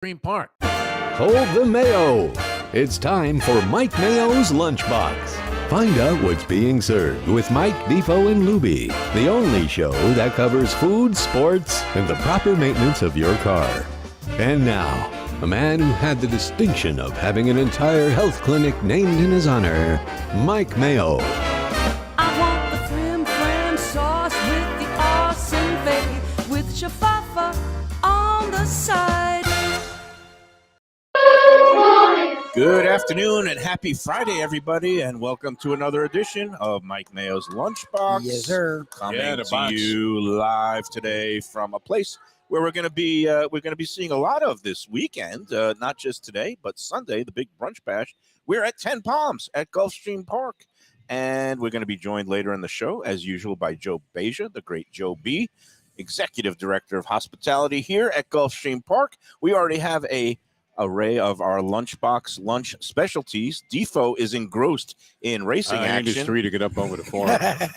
Gulfstream Park. Hold the Mayo. It's time for Mike Mayo's Lunchbox. Find out what's being served with Mike, Defo and Lubie, the only show that covers food, sports, and the proper maintenance of your car. And now, a man who had the distinction of having an entire health clinic named in his honor, Mike Mayo. I want the flim flam sauce with the awesome fave, with shafafa on the side. Good afternoon and happy Friday, everybody, and welcome to another edition of Mike Mayo's Lunchbox. Yes, sir. Coming to you live today from a place where we're going to be seeing a lot of this weekend, not just today, but Sunday, the big brunch bash. We're at 10 Palms at Gulfstream Park, and we're going to be joined later in the show, as usual, by Joe Beja, the great Joe B., Executive Director of Hospitality here at Gulfstream Park. We already have a array of our lunchbox lunch specialties. Defo is engrossed in racing action. Industry to get up over the four.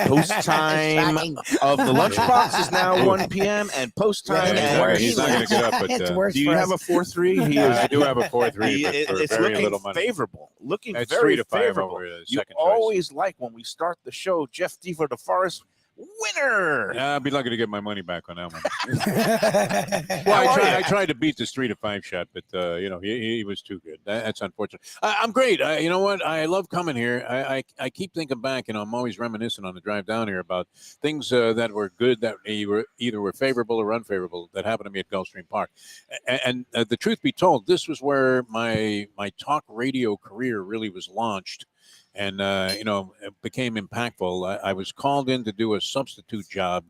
Post time of the lunchbox is now 1 p.m. and post time. He's not going to get up. But, do you have a 4-3? I do have a 4-3. It's very looking little money. Favorable. Looking it's very 3-5 favorable. over the You second always like when we start the show, Jeff Defo DeForest. Winner! I'd be lucky to get my money back on that one. Well, I tried to beat this 3-5 shot, but he was too good. That's unfortunate. I'm great. You know what? I love coming here. I keep thinking back. I'm always reminiscing on the drive down here about things that were good that either were favorable or unfavorable that happened to me at Gulfstream Park. And the truth be told, this was where my talk radio career really was launched. And, it became impactful. I was called in to do a substitute job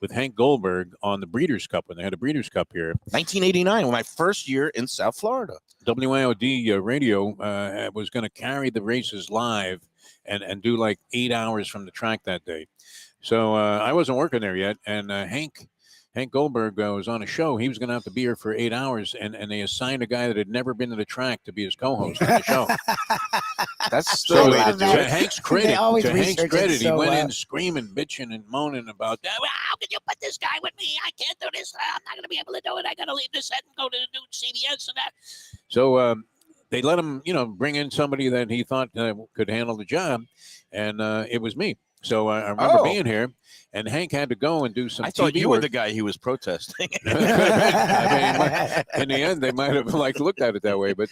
with Hank Goldberg on the Breeders' Cup when they had a Breeders' Cup here. 1989, my first year in South Florida. WIOD radio was going to carry the races live and do like 8 hours from the track that day. So I wasn't working there yet. And Hank Goldberg was on a show. He was going to have to be here for 8 hours, and they assigned a guy that had never been to the track to be his co-host on the show. That's the way to do it. To Hank's credit, he went in screaming, bitching, and moaning about, how could you put this guy with me? I can't do this. I'm not going to be able to do it. I got to leave the set and go to the new CBS and that. So they let him, bring in somebody that he thought could handle the job, and it was me. So I remember being here, and Hank had to go and do some TV I thought you work. were the guy he was protesting. In the end, they might have looked at it that way. But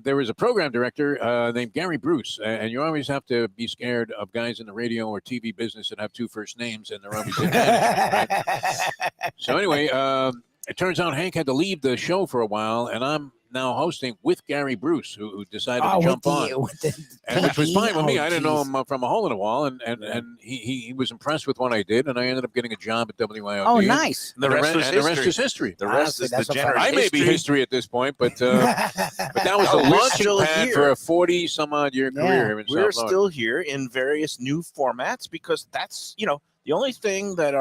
there was a program director named Gary Bruce, and you always have to be scared of guys in the radio or TV business that have two first names, and they're always in management, right? So anyway, it turns out Hank had to leave the show for a while, and I'm now hosting with Gary Bruce, who decided to jump on, which was fine with me. I didn't know him from a hole in the wall, and he was impressed with what I did, and I ended up getting a job at WIOD. Oh, nice. The rest is history. The rest is degenerate. I may be history at this point, but that was the launching pad for a 40-some-odd year career here in South Florida. We're still here in various new formats because that's, the only thing that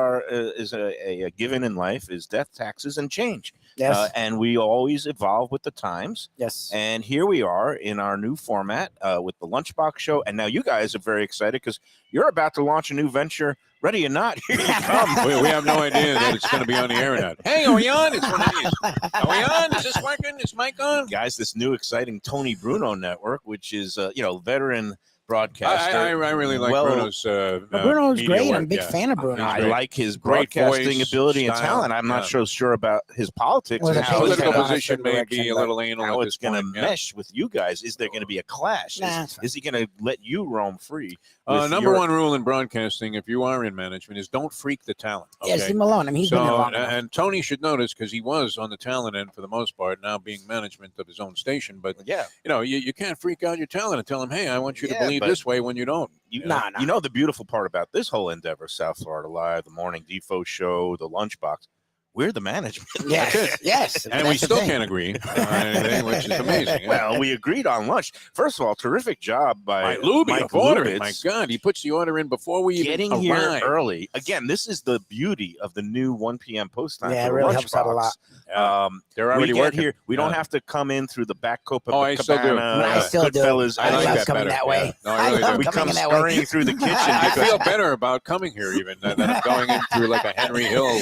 is a given in life is death, taxes, and change. Yes. And we always evolve with the times. Yes. And here we are in our new format with the Lunchbox Show. And now you guys are very excited because you're about to launch a new venture. Ready or not, here you come. We have no idea that it's going to be on the air or not. Hey, are we on? It's one of these. Are we on? Is this working? Is Mike on? Guys, this new exciting Tony Bruno network, which is, veteran broadcaster. I really like Bruno's Bruno's great. Work. I'm a big fan of Bruno. I like his broadcasting ability and talent. I'm not so sure about his politics. Well, and how political it's gonna- position may be a little anal how at it's this going point. to mesh with you guys. Is there going to be a clash? Nah, Is he going to let you roam free? Number one rule in broadcasting, if you are in management, is don't freak the talent. Okay? Yes, leave him alone. I mean, he's been there long enough. And Tony should notice because he was on the talent end for the most part, now being management of his own station. But you can't freak out your talent and tell him, hey, I want you to believe this way when you don't. You know the beautiful part about this whole endeavor, South Florida Live, the Morning Defo Show, the Lunchbox. We're the management. Yes. And we still can't agree on anything, which is amazing. Well, we agreed on lunch. First of all, terrific job by Lubie. Mike Lubie. My God, he puts the order in before we getting even here arrive. early. Again, this is the beauty of the new 1 p.m. post time. Yeah, it really helps out a lot. They're already working here. We don't have to come in through the back Copacabana. I still do. I still do. Goodfellas. I like love that coming better. that way. No, I really do. We come that way. scurrying through the kitchen. I feel better about coming here even than I'm going in through like a Henry Hill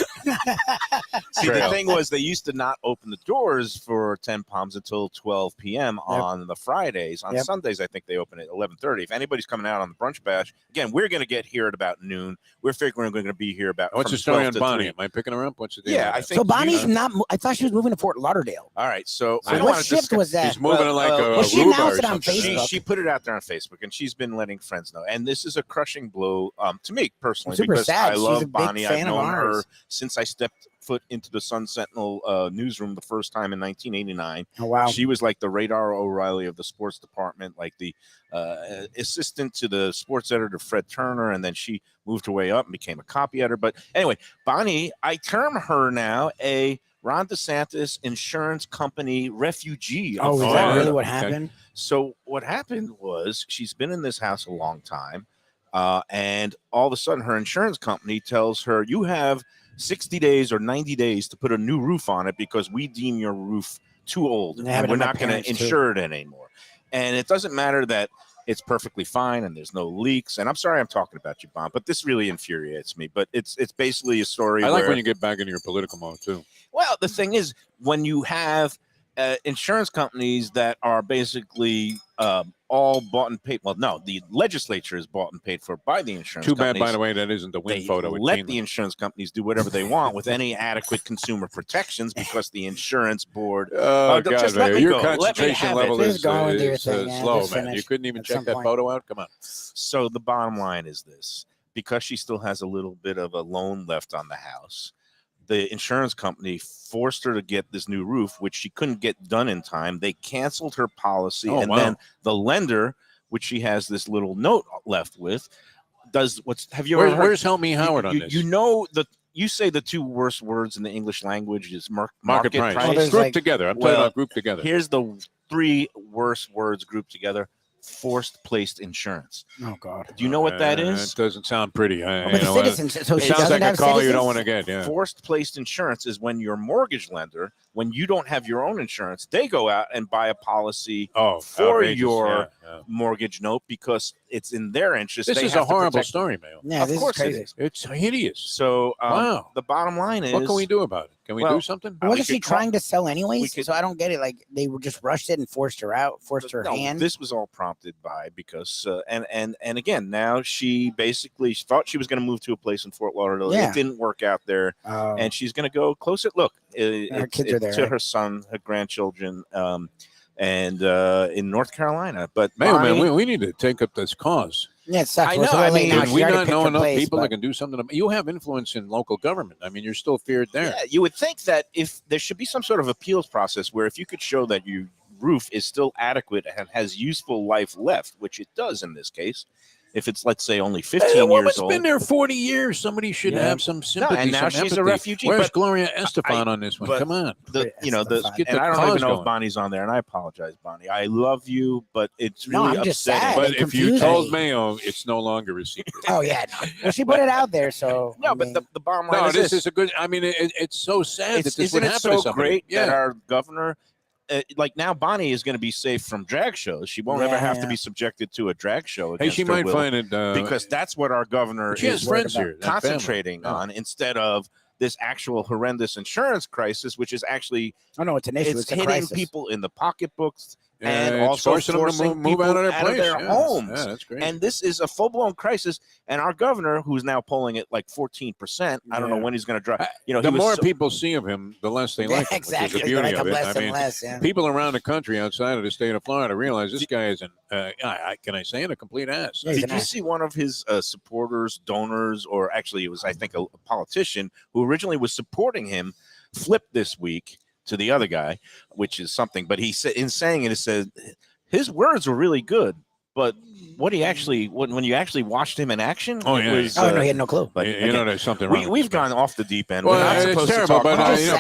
See, the thing was they used to not open the doors for 10 Palms until 12 p.m. on the Fridays. On Sundays, I think they open at 11:30. If anybody's coming out on the brunch bash, again, we're going to get here at about noon. We're figuring we're going to be here about. What's the story on Bonnie? Am I picking her up? What's the deal? Yeah, I think so. Bonnie's not. I thought she was moving to Fort Lauderdale. All right, so I don't what shift was that? She's moving to like a she announced it on Facebook. She put it out there on Facebook, and she's been letting friends know. And this is a crushing blow to me personally, super because sad. I She's love a big Bonnie. fan I've of known her ours. since I stepped foot into the Sun Sentinel newsroom the first time in 1989. Oh wow! She was like the Radar O'Reilly of the sports department, like the assistant to the sports editor Fred Turner, and then she moved her way up and became a copy editor. But anyway, Bonnie, I term her now a Ron DeSantis insurance company refugee. Oh, is that really what happened? So what happened was she's been in this house a long time, and all of a sudden her insurance company tells her, you have 60 days or 90 days to put a new roof on it because we deem your roof too old and we're not going to insure it anymore. And it doesn't matter that it's perfectly fine and there's no leaks. And I'm sorry I'm talking about you, Bob, but this really infuriates me. But it's basically a story. I like when you get back into your political mode too. Well, the thing is, when you have insurance companies that are basically all bought and paid. Well, no, the legislature is bought and paid for by the insurance companies. Too bad, by the way, that isn't the win photo. Let the insurance companies do whatever they want with any adequate consumer protections because the insurance board. Oh, God, just let me your go. concentration level is slow, man. Finish You couldn't even check that photo out? Come on. So the bottom line is this. Because she still has a little bit of a loan left on the house, the insurance company forced her to get this new roof, which she couldn't get done in time. They canceled her policy. Then the lender, which she has this little note left with, does what's have you ever heard? Where's Help Me Howard on this? You know you say the two worst words in the English language is market price. Oh, grouped together. I'm talking about grouped together. Here's the three worst words grouped together. Forced placed insurance. Oh God! Do you know what that is? It doesn't sound pretty. It sounds like a call you don't want to get. Yeah. Forced placed insurance is when your mortgage lender, when you don't have your own insurance, they go out and buy a policy for your mortgage note because it's in their interest. This is a horrible story, Mayo. Yeah, of course is crazy. It's hideous. So the bottom line is, what can we do about it? Can we do something? Wasn't she trying to sell anyways? So I don't get it. Like they were just rushed it and forced her out, forced her hand. This was all prompted by because and again now she basically thought she was going to move to a place in Fort Lauderdale. It didn't work out there, and she's going to go closer. Look, her kids are there to her son, her grandchildren, and in North Carolina. But Mayo, man, we need to take up this cause. Yeah, it sucks. I know. I mean, do we not know enough people that can do something? You have influence in local government. I mean, you're still feared there. Yeah, you would think that if there should be some sort of appeals process where if you could show that your roof is still adequate and has useful life left, which it does in this case, if it's, let's say, only 15 years old. It's been there 40 years. Somebody should have some sympathy. No, and now she's a refugee. Where's Gloria Estefan on this one? Come on. And I don't even know if Bonnie's on there, and I apologize, Bonnie. I love you, but it's really upsetting. But if you told Mayo, it's no longer a secret. Oh, yeah. No. Well, she put it out there, so. No, but the bottom line is this is a good, I mean, it's so sad that this would happen to somebody. Great that our governor, like now Bonnie is going to be safe from drag shows. She won't ever have to be subjected to a drag show. Hey, she might find it because that's what our governor is concentrating on instead of this actual horrendous insurance crisis, which is actually it's an issue. It's hitting people in the pocketbooks and also forcing them to move out of their homes. Yeah, that's great. And this is a full-blown crisis. And our governor, who's now polling at like 14%, I don't know when he's going to drop. The more people see of him, the less they like him. Exactly. Which is the beauty of it. I mean, people around the country outside of the state of Florida realize this guy is can I say it, a complete ass. Did you see one of his supporters, donors, or actually it was, I think, a politician who originally was supporting him, flipped this week to the other guy, which is something. But he said, in saying it, he said his words were really good, but what he actually, when you actually watched him in action, no, he had no clue. But there's something wrong. We've gone off the deep end. Well, it's terrible, but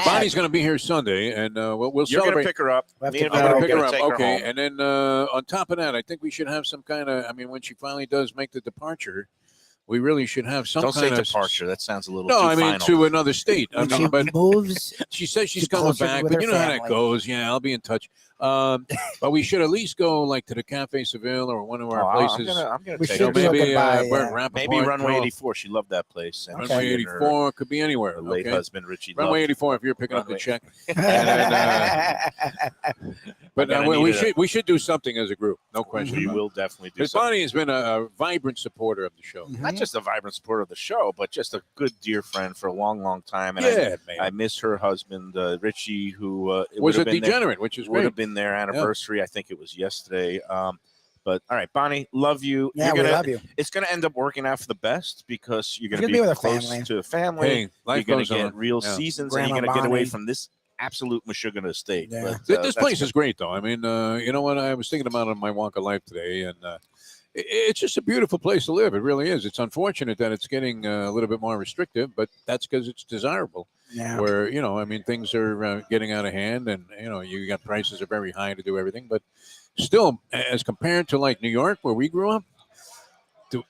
Bonnie's going to be here Sunday, and we'll You're celebrate. You're going to pick her up. I'm going to pick her up. Okay, and then on top of that, I think we should have some kind of. I mean, when she finally does make the departure, we really should have some Don't say kind of departure. That sounds a little No, too I mean final. to another state. I When mean, she but moves, she says she's to coming closer back, with but her you know how that family. goes. Yeah, I'll be in touch. But we should at least go like to the Cafe Seville or one of our places. I'm gonna We take should her. do a maybe goodbye, Bert yeah. Rappaport, Maybe Runway no, 84. She loved that place. And Runway she and her 84 could be anywhere. late Okay? husband Richie. Runway loved 84 if you're picking up the Runway. check. But I'm gonna we need we should do something as a group. No question. We about it. will definitely do Because something. Bonnie has been a vibrant supporter of the show. Not just a vibrant supporter of the show, but just a good dear friend for a long, long time. And Yeah, I man. miss her husband Richie, who Was would a have been there- degenerate, which is would great. have been their anniversary. I think it was yesterday. But all right, Bonnie, love you. Yeah, we love you. It's going to end up working out for the best because you're going She's to gonna be be with her close family. to a family. Hey, You're life going goes to get on. real Yeah. seasons, and Grandma you're going to get away Bonnie. from this absolute Meshuggah estate. Yeah. But, This that's place good. is great, though. I mean, you know what? I was thinking about it on my walk of life today, and it's just a beautiful place to live. It really is. It's unfortunate that it's getting a little bit more restrictive, but that's because it's desirable. Yeah. Where, you know, I mean, things are getting out of hand, and, you know, you got prices are very high to do everything. But still, as compared to like New York, where we grew up,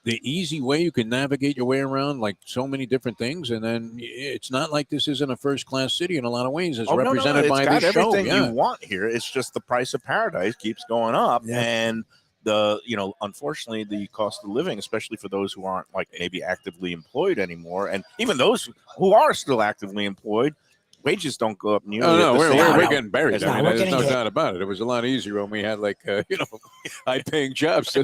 the easy way you can navigate your way around like so many different things, and then it's not like this isn't a first class city in a lot of ways, as represented It's by got this show. everything Yeah. you want here. It's just the price of paradise keeps going up, Yeah. and unfortunately, the cost of living, especially for those who aren't like maybe actively employed anymore, and even those who are still actively employed, wages don't go up nearly. Oh, no, at the we're, same we're, rate. we're getting buried. No, I mean, we're there's getting no hit. doubt about it. It was a lot easier when we had like, high-paying jobs. Now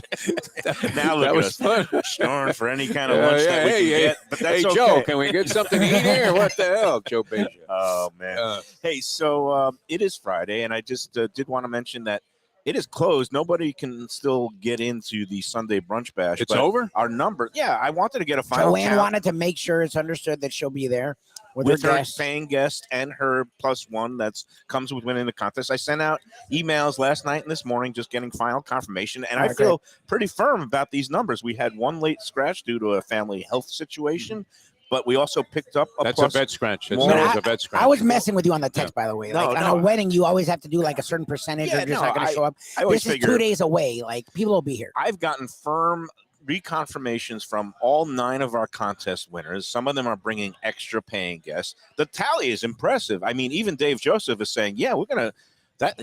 look that at was us fun. snoring for any kind of lunch that we can get. But that's hey, okay. Joe, can we get something to eat here? What the hell, Joe Beja? Oh man. Hey, so it is Friday, and I just did want to mention that it is closed. Nobody can still get into the Sunday brunch bash. It's but over? Our number, yeah. I wanted to get a final Joanne count wanted to make sure it's understood that she'll be there with her her guests. paying guest and her +1 that comes with winning the contest. I sent out emails last night and this morning just getting final confirmation, and I Okay. feel pretty firm about these numbers. We had one late scratch due to a family health situation, but we also picked up a That's plus. a bet scratch. That's more- always a bet scratch. I was messing with you on the text, by the way. No, Like no. on a wedding, you always have to do like a certain percentage, Yeah, or just no, not going to show up. I always This is figure 2 days away. Like people will be here. I've gotten firm reconfirmations from all 9 of our contest winners. Some of them are bringing extra paying guests. The tally is impressive. I mean, even Dave Joseph is saying, "Yeah, we're gonna that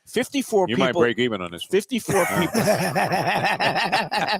54 You people." might break even on this. 54 people.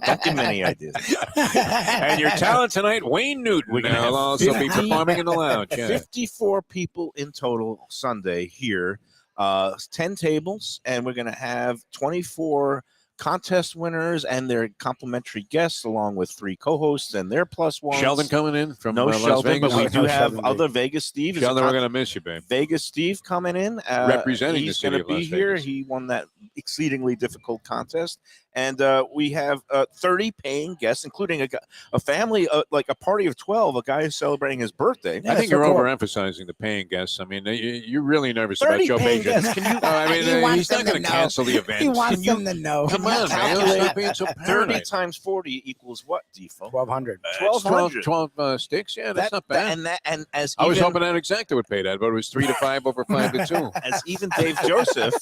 Don't give me any ideas. And your talent tonight, Wayne Newton, We're gonna will have also be 50 performing in the lounge. Yeah. 54 people in total Sunday here. 10 tables, and we're going to have 24 contest winners and their complimentary guests, along with 3 co-hosts and their +1s. Sheldon coming in from No Las Sheldon, Vegas. but we No do have Sheldon, other Vegas Steve. is a Sheldon, we're going to miss you, babe. Vegas Steve coming in, Representing the he's city gonna of be Las here. Vegas. He won that exceedingly difficult contest, and we have 30 paying guests, including a family, like a party of 12. A guy who's celebrating his birthday. Yeah, I think so you're cool. overemphasizing the paying guests. I mean, you're really nervous about 30 Joe paying Beja. guests. I He mean, wants he's not them to going to know. cancel the event. He wants Can you- them to know. Come on, man. calculate Stop being so 30 paranoid. times 40 equals what, Defo? 1,200. 1,200. 12 sticks. Yeah, that's not bad. And as I was even- hoping that exacta would pay that, but it was 3 to 5 over 5 to 2. as even Dave Joseph,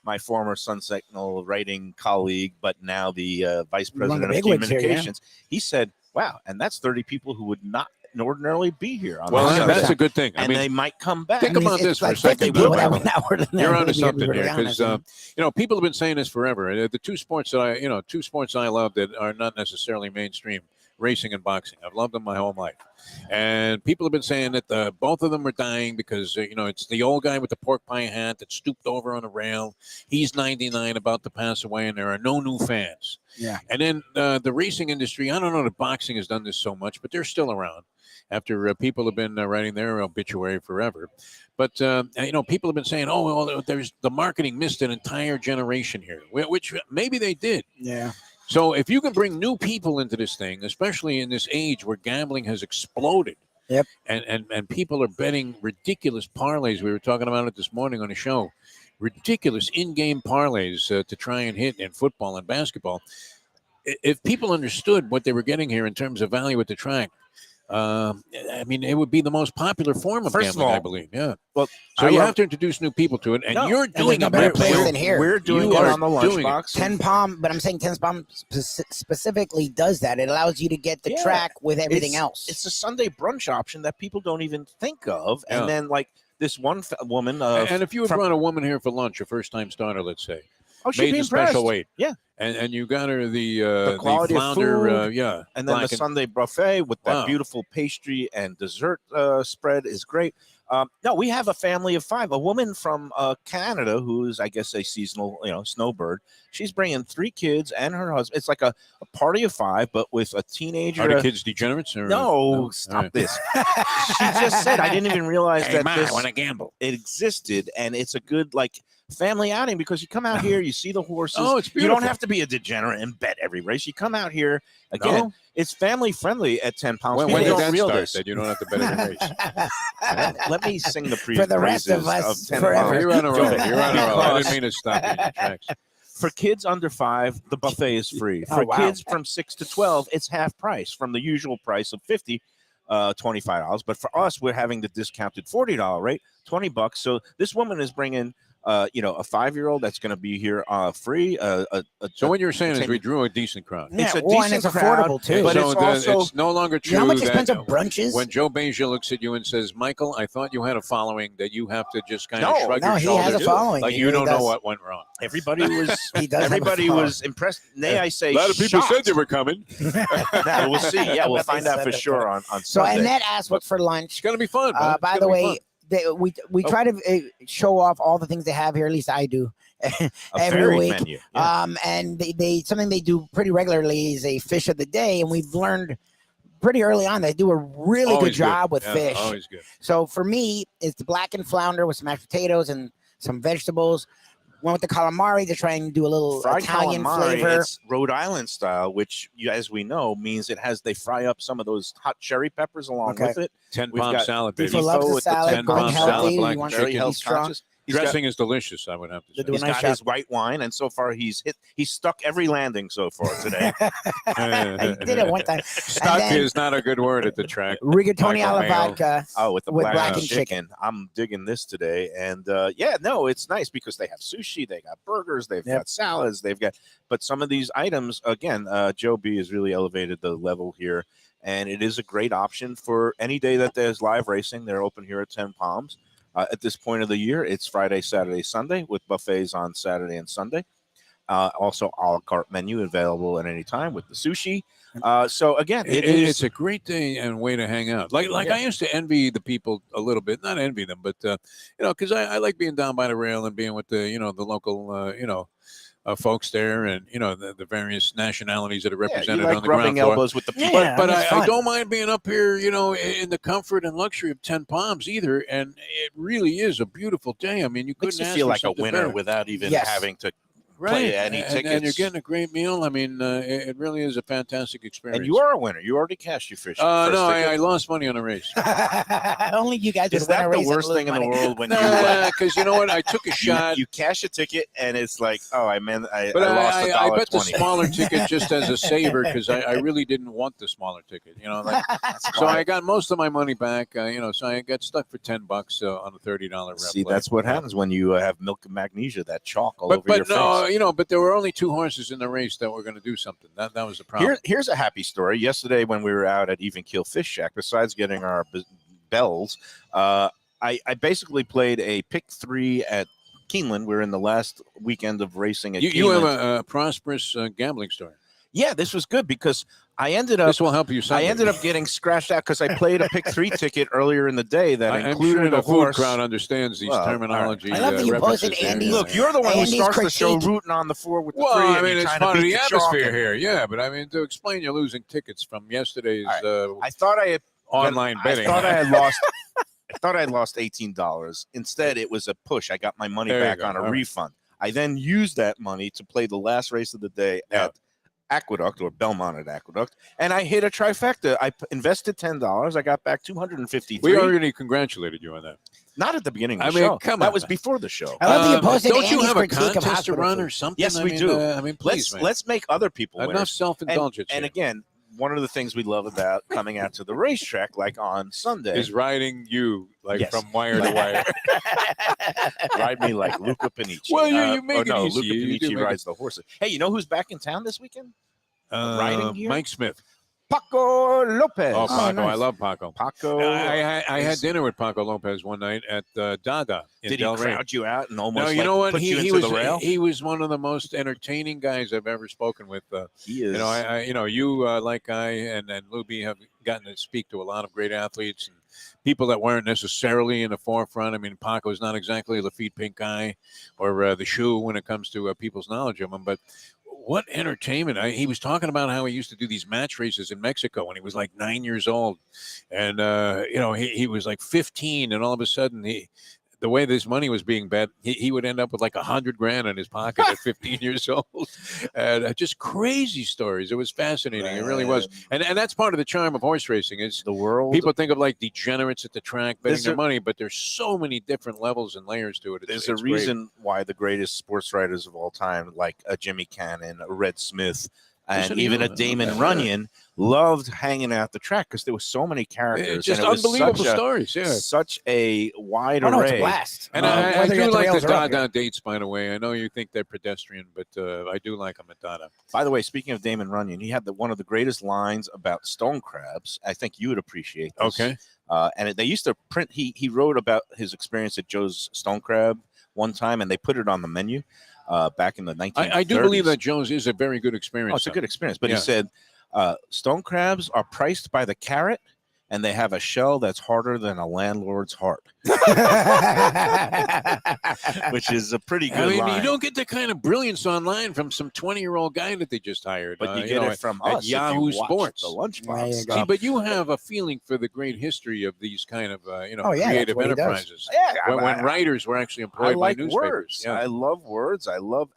my former Sun Sentinel writing colleague, but now the vice One of the president of bigwigs here, yeah. communications, he said, "Wow, and that's 30 people who would not ordinarily be here on Well, this Sunday. that's a good thing. I and mein, they might come back." think about it's this for a like second. 50 people that went out were there, You're onto to be something really here because honest. people have been saying this forever. The two sports that I love that are not necessarily mainstream: racing and boxing. I've loved them my whole life, and people have been saying that both of them are dying because it's the old guy with the pork pie hat that stooped over on a rail. He's 99, about to pass away, and there are no new fans. Yeah. And then the racing industry. I don't know that boxing has done this so much, but they're still around. After people have been writing their obituary forever. But, people have been saying, oh, well, there's the marketing missed an entire generation here, which maybe they did. Yeah. So if you can bring new people into this thing, especially in this age where gambling has exploded, Yep. and people are betting ridiculous parlays. We were talking about it this morning on the show. Ridiculous in-game parlays to try and hit in football and basketball. If people understood what they were getting here in terms of value at the track, I mean, it would be the most popular form of First of gambling, all, I believe. Yeah. Well, So you have to introduce new people to it, and you're doing no it. better place than here. We're doing You it are on the doing it. lunchbox. 10 Palm, but I'm saying 10 Palm specifically does that. It allows you to get the track with everything else. It's a Sunday brunch option that people don't even think of. Yeah. And then, like, this one woman. And if you had brought a woman here for lunch, a first-time starter, let's say, she'd made be the special impressed. weight. Yeah. And you got her the quality of flounder, food, yeah. And then the Sunday buffet with that Wow. beautiful pastry and dessert spread is great. No, we have a family of 5. A woman from Canada who's, I guess, a seasonal, snowbird. She's bringing 3 kids and her husband. It's like a party of 5, but with a teenager. Are the kids degenerates? Or, No, stop right. this. She just said, I didn't even realize that I want to gamble. it existed, and it's a good, like, family outing because you come out here, you see the horses. Oh, it's You beautiful. don't have to be a degenerate and bet every race. You come out here, again, No. it's family friendly at 10 pounds. When People did don't that realize start that you don't have to bet every race? Let me sing the For the rest of us, 10 forever. pounds. You're on a roll. Go. You're on a roll. I Because didn't mean to stop you in your tracks. For kids under 5, the buffet is free. Oh, For wow. kids from 6 to 12, it's half price from the usual price of $25. But for us, we're having the discounted $40 rate, $20. So this woman is bringing a 5-year-old that's going to be here free. So what you're saying is we drew a decent crowd. It's a and decent it's crowd, affordable too. but so it's also it's no longer true You know how much that expensive brunch is? when Joe Beja looks at you and says, "Michael, I thought you had a following," that you have to just kind of No, shrug no, your he shoulders, has a following. like He you really don't know does. what went wrong. everybody was He does have a everybody phone. was impressed. Nay, I say A lot of people shocked. said they were coming. Now, we'll see. Yeah, we'll But they find out said for it, sure on So Sunday. Annette asked what for It's lunch. going to be fun. man. It's By gonna the be way, we try to show off all the things they have here. At least I do. a every varied week. menu. Yeah. And they something they do pretty regularly is a fish of the day, and we've learned pretty early on they do a really Always good job with Yeah, fish. Always good. So for me, it's the blackened flounder with some mashed potatoes and some vegetables. Went with the calamari to try and do a little Fried Italian calamari, flavor. it's Rhode Island style, which, as we know, means they fry up some of those hot cherry peppers along Okay. with it. 10-pound got salad, baby. Defo loves the with the salad, 10 going pound healthy. salad, black You want Very to be health strong. conscious. He's got- Dressing is delicious, I would have to They're say. doing He's a nice got job. his white wine, and so far he's stuck every landing so far today. I did it one time. Stuck And then is not a good word at the track. rigatoni Michael alla Mayo. vodka. Oh, with the With blackened blackened chicken. I'm digging this today. And it's nice because they have sushi, they got burgers, they've Yep. got salads, but some of these items, again, Joe B has really elevated the level here. And it is a great option for any day that there's live racing. They're open here at 10 Palms. At this point of the year, it's Friday, Saturday, Sunday with buffets on Saturday and Sunday. Also, a la carte menu available at any time with the sushi. So again, It's a great day and way to hang out. Like Yeah. I used to envy the people a little bit, not envy them, but because I like being down by the rail and being with the the local folks there, and the various nationalities that are represented you like on the ground rubbing floor. elbows with the people. Yeah. But it's I fun. don't mind being up here, in the comfort and luxury of 10 Palms either. And it really is a beautiful day. I mean, you couldn't Makes you ask feel for like a something winner better. without even Yes. having to Right. play any And you're tickets. getting a great meal. I mean, it really is a fantastic experience. And you are a winner. You already cashed your fish. No, I ticket. lost money on the race. Only you guys Is would win that a the race and worst lose thing in the money. world when Because you know what? I took a shot. you cash a ticket and it's like, oh, I lost I bet the $1.20. smaller ticket just as a saver because I really didn't want the smaller ticket. So I got most of my money back. So I got stuck for $10 on a $30 rep. See, play. that's what happens when you have milk and magnesia, that chalk all But over your no, face. but there were only 2 horses in the race that were going to do something. That was the problem. Here's a happy story. Yesterday, when we were out at Even Keel Fish Shack, besides getting our bells, I basically played a pick 3 at Keeneland. We're in the last weekend of racing at You have Keeneland. a prosperous gambling story. Yeah, this was good because I ended up This will help you. I Sunday. ended up getting scratched out because I played a pick 3 ticket earlier in the day that I'm included sure a the food horse. crowd understands these Well, terminology. I love that you posted references there. Andy's- Look, you're the one who Andy's starts the show critique. rooting on the 4 with the Well, 3. I and mean, you're it's trying to part of beat the chalk atmosphere and- here. Yeah, but I mean, to explain your losing tickets from yesterday's I thought I had online betting. I thought I had lost. I thought I had lost $18. Instead, it was a push. I got my money There you back go. on a All right. refund. I then used that money to play the last race of the day Yeah. at Aqueduct or Belmont at Aqueduct, and I hit a trifecta. I invested $10. I got back $253. We already congratulated you on that. Not at the beginning of I the mean, show. come that on. was before the show. I love that you posted Don't you Andy's have a critique of contest to hospital run food. or something? Yes, I we mean, do. I mean, please, man. Let's make other people Enough winners. self-indulgence. And here. again, one of the things we love about coming out to the racetrack, like on Sunday, Is riding you like Yes. from wire to wire. ride me like Luca Panici. Well, you make it no, easy. Luca You do Panici make rides the horses. Hey, you know who's back in town this weekend? riding gear? Mike Smith. Paco Lopez. Oh, Paco. nice. I love Paco. Paco. I had dinner with Paco Lopez one night at Dada in Did he Del Rey. crowd you out and almost No, you like, know what? put you He into was the rail? he was one of the most entertaining guys I've ever spoken with. He is. You like I and Lubie have gotten to speak to a lot of great athletes and people that weren't necessarily in the forefront. I mean, Paco's not exactly the feet pink guy or the shoe when it comes to people's knowledge of him, but what entertainment. He was talking about how he used to do these match races in Mexico when he was like 9 years old. And, he was like 15 and all of a sudden the way this money was being bet, he would end up with like $100,000 in his pocket at 15 years old. And just crazy stories. It was fascinating. It really was. And that's part of the charm of horse racing is the world. people think of like degenerates at the track betting There's their a- money, but there's so many different levels and layers to it. There's It's a great. reason why the greatest sports writers of all time, like a Jimmy Cannon, a Red Smith, and Listen to even you. a Damon Okay. Runyon, loved hanging out the track because there were so many characters. Just and it was unbelievable such stories. Yeah. such a wide Oh, no, it's a array. blast. And Uh, I whether you're do at the like rails the or up Dada here. dates, by the way. I know you think they're pedestrian, but I do like them at Dada. By the way, speaking of Damon Runyon, he had one of the greatest lines about stone crabs. I think you would appreciate this. Okay. And they used to print. He wrote about his experience at Joe's Stone Crab one time, and they put it on the menu back in the 1930s. I do believe that Jones is a very good experience. Oh, it's a good experience. But Yeah. he said stone crabs are priced by the carat, and they have a shell that's harder than a landlord's heart, which is a pretty good I mean, line. you don't get that kind of brilliance online from some 20-year-old guy that they just hired. But you get it from at us if Yahoo you watch Sports. the There you Lunchbox. go. See, but you have a feeling for the great history of these kind of, Oh, yeah, that's creative what he does. enterprises. Yeah, When writers were actually I employed like by newspapers. words. Yeah. I love words. I love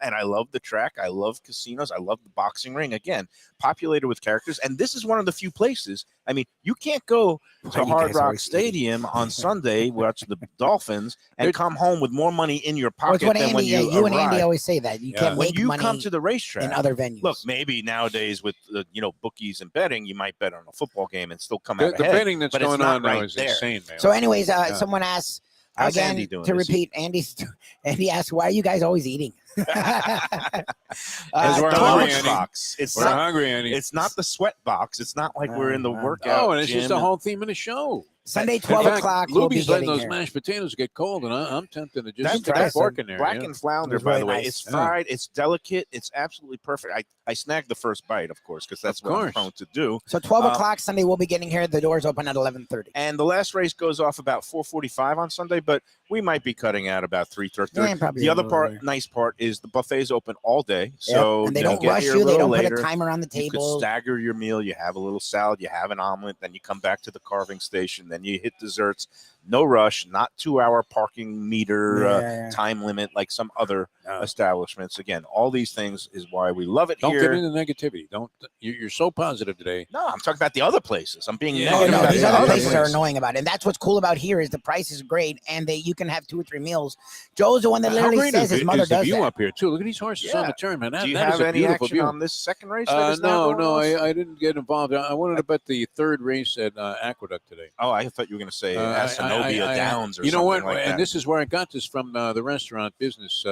the track. I love casinos. I love the boxing ring. Again, populated with characters. And this is one of the few places. I mean, you can't go to You Hard guys Rock always Stadium on Sunday, watch the Dolphins, and come home with more money in your Well, it's pocket what than Andy, when you you and Andy arrive. always say that. You Yeah. can't When make you money come to the racetrack, in other venues. look, maybe nowadays with the bookies and betting, you might bet on a football game and still come The out ahead. betting that's but it's going not on now right is there. insane, man. So, anyways, someone asked How's again Andy doing? to Is he- repeat. Andy asked, "Why are you guys always eating?" As we're the hungry, lunch Andy. box. It's We're not. hungry, Andy. It's not the sweat box. It's not like we're in the workout. Oh, and it's gym just the whole theme of the show. Sunday, In 12 fact, o'clock. We'll be Luby's letting getting those here. mashed potatoes get cold, and I'm tempted to just That's stick a right. fork in there. Black yeah. and flounder, It's by really the way. nice. It's fried. It's delicate. It's absolutely perfect. I snagged the first bite, of course, because that's Of what I'm course. prone to do. So 12 o'clock Sunday, we'll be getting here. The doors open at 11:30. And the last race goes off about 4:45 on Sunday, but we might be cutting out about 3:30. Yeah, probably The a other little earlier. nice part is the buffet's open all day, Yep, so and they you can don't get rush here a you. They little don't later. put a timer on the You could table. stagger your meal. You have a little salad, you have an omelet, then you come back to the carving station, then you hit desserts. No rush, not 2-hour parking meter Yeah. time limit like some other No. establishments. Again, all these things is why we love it Don't here. get into negativity. Don't. You're so positive today. No, I'm talking about the other places. I'm being Yeah. Oh, negative no, about these the other other places are places. annoying about it. And that's what's cool about here is the price is great, and you can have 2 or 3 meals. Joe's the one that How literally great says is his the- mother is the does view that. up here too? Look at these horses on Yeah. the turn, man. That, Do you that is have a any beautiful action view. on this second race? that is now No, going no, off? I didn't get involved. I wanted to bet the third race at Aqueduct today. Oh, I thought you were going to say I- Asanobia I- Downs or you know something what? like that. And this is where I got this from the restaurant business.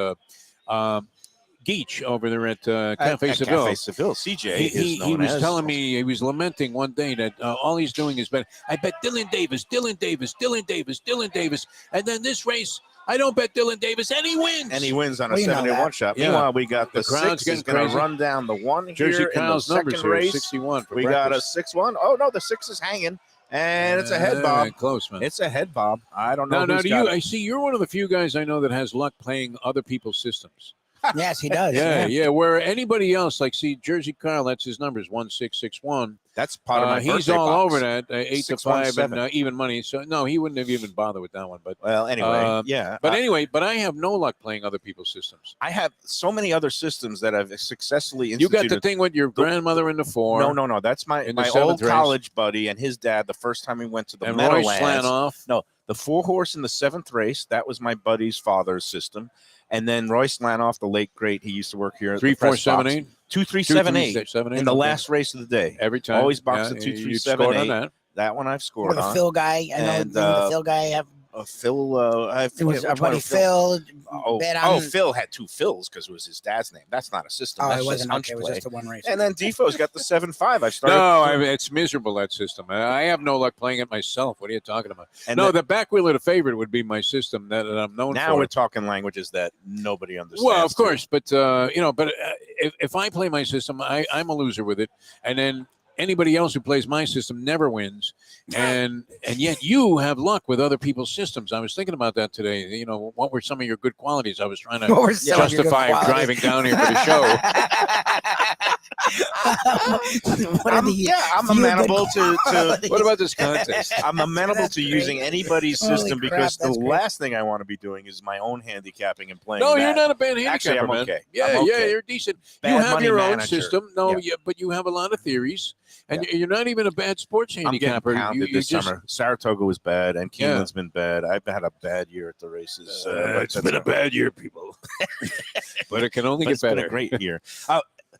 Geach over there at Cafe At Seville. Cafe Seville. CJ He is known was as telling me, he was lamenting one day that all he's doing is bet. I bet Dylan Davis, Dylan Davis, Dylan Davis, Dylan Davis. And then this race, I don't bet Dylan Davis, and he wins. and he wins on a We know 7-1 that. shot. Yeah. Meanwhile, we got the The crowd's 6 is getting going to crazy. run down the 1 Jersey here in the Kyle's numbers second here, race. 61 for We got a breakfast. 6-1. Oh, no, the 6 is hanging, and it's a head bob. Close, man. It's a head bob. I don't know Now, who's do got you? it. I see you're one of the few guys I know that has luck playing other people's systems. Yes, he does. Yeah. Where anybody else, like, see, Jersey Kyle, that's his numbers 1661. That's part of my He's birthday all box. over that 8 to 5 and 617. even money. So no, he wouldn't have even bothered with that one. But Well, anyway, yeah. but anyway, but I have no luck playing other people's systems. I have so many other systems that I've successfully You instituted. got the thing with your grandmother in the 4. No. That's In the my 7th old race. college buddy and his dad. The first time we went to the and Roy Meadowlands. Slanoff. No, The 4-horse in the 7th race, that was my buddy's father's system. And then Royce Lanoff, the late great, he used to work here at 3, the 4, press 7, box. 8. 2, 3, 7, 8 7, 8 in the okay. last race of the day. Every time. Always box at 2, 3, 7, scored 8. on that. That one I've scored the on. Phil guy. I know And, the Phil guy. Phil. It was our buddy Phil. Phil had 2 Phils because it was his dad's name. That's not a system. Oh, That's it just wasn't. hunch Okay, it was play. just a one race. And then Defoe's got the 7-5. I've started. No, it's miserable, that system. I have no luck playing it myself. What are you talking about? And the back wheel of the favorite would be my system that I'm known now for. we're talking languages that nobody understands. Well, of course, but if I play my system, I'm a loser with it, and then anybody else who plays my system never wins, and yet you have luck with other people's systems. I was thinking about that today. You know, what were some of your good qualities? I was trying to justify driving down here for the show. I'm amenable to. What about this contest? I'm amenable to using anybody's Holy system crap, because the that's great. last thing I want to be doing is my own handicapping and playing. No, that. you're not a bad handicapper, Actually, I'm man. okay. Yeah, I'm yeah, okay. you're decent. Bad You have money your own manager. system. No, but you have a lot of theories, and you're not even a bad sports I'm getting handicapper. pounded this summer. Saratoga was bad, and Yeah. Keeneland's been bad. I've had a bad year at the races. It's been a bad year, people. But it can only But get it's been better. a great year.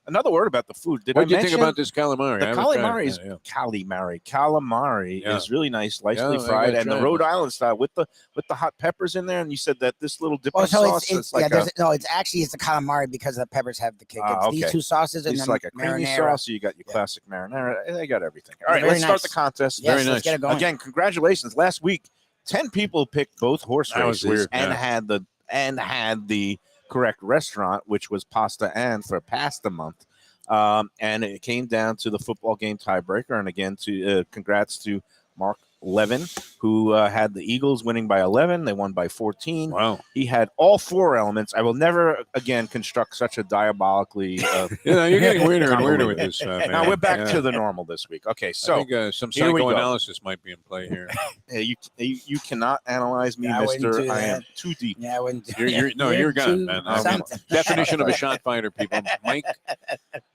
Another word about the food. What do you think about this calamari? The I haven't tried it. calamari? Calamari Yeah. is really nice, lightly Yeah, I fried, gotta and the try it. Rhode Island style with the hot peppers in there. And you said that this little dipping Oh, so sauce is like it's the calamari because the peppers have the kick. It's these okay. two sauces and it's then like a creamy marinara. sauce. So you got your classic marinara. They got everything. All right, Very let's start nice. the contest. Yes, Very let's nice. get it going. Again, congratulations. Last week, 10 people picked both horse That was races weird, and yeah. had the correct restaurant, which was Pasta and for Pasta Month. And it came down to the football game tiebreaker. And again, congrats to Mark Levin, who had the Eagles winning by 11. They won by 14. Wow. He had all 4 elements. I will never again construct such a diabolically. You're getting weirder and weirder with this. Man. Now we're back Yeah. to the normal this week. Okay, I so think, some here we go. psychoanalysis might be in play here. you cannot analyze me, I wouldn't Mister. do I that. am too deep. Yeah, I wouldn't. You're gone, too man. something. Definition of a shot fighter, people. Mike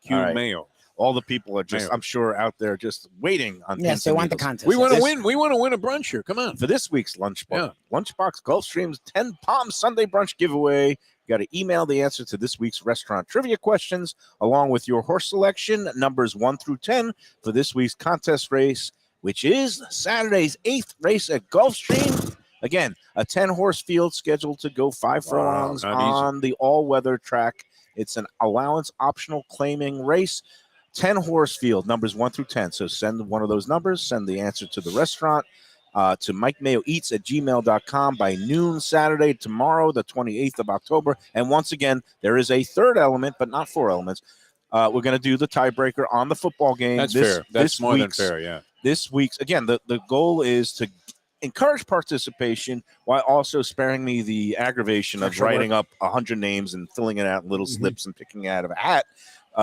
Q. All right. Mayo. All the people are just, Mayo. I'm sure, out there just waiting on. Yes, pins they and want the needles. contest. We want to This- win. We want to win a brunch here. Come on. For this week's Lunchbox, Yeah. Lunchbox Gulfstream's 10 Palm Sunday Brunch giveaway. You got to email the answer to this week's restaurant trivia questions along with your horse selection, numbers 1 through 10 for this week's contest race, which is Saturday's 8th race at Gulfstream. Again, a 10-horse field scheduled to go 5 furlongs not easy. on the all-weather track. It's an allowance optional claiming race. 10-horse field, numbers 1 through 10. So send one of those numbers, send the answer to the restaurant, to MikeMayoEats@gmail.com by noon Saturday, tomorrow, the 28th of October. And once again, there is a third element, but not 4 elements. We're going to do the tiebreaker on the football game. That's fair. That's more than fair. Yeah. This week's, again, the goal is to encourage participation while also sparing me the aggravation of Extra writing up 100 names and filling it out in little slips and picking it out of a hat.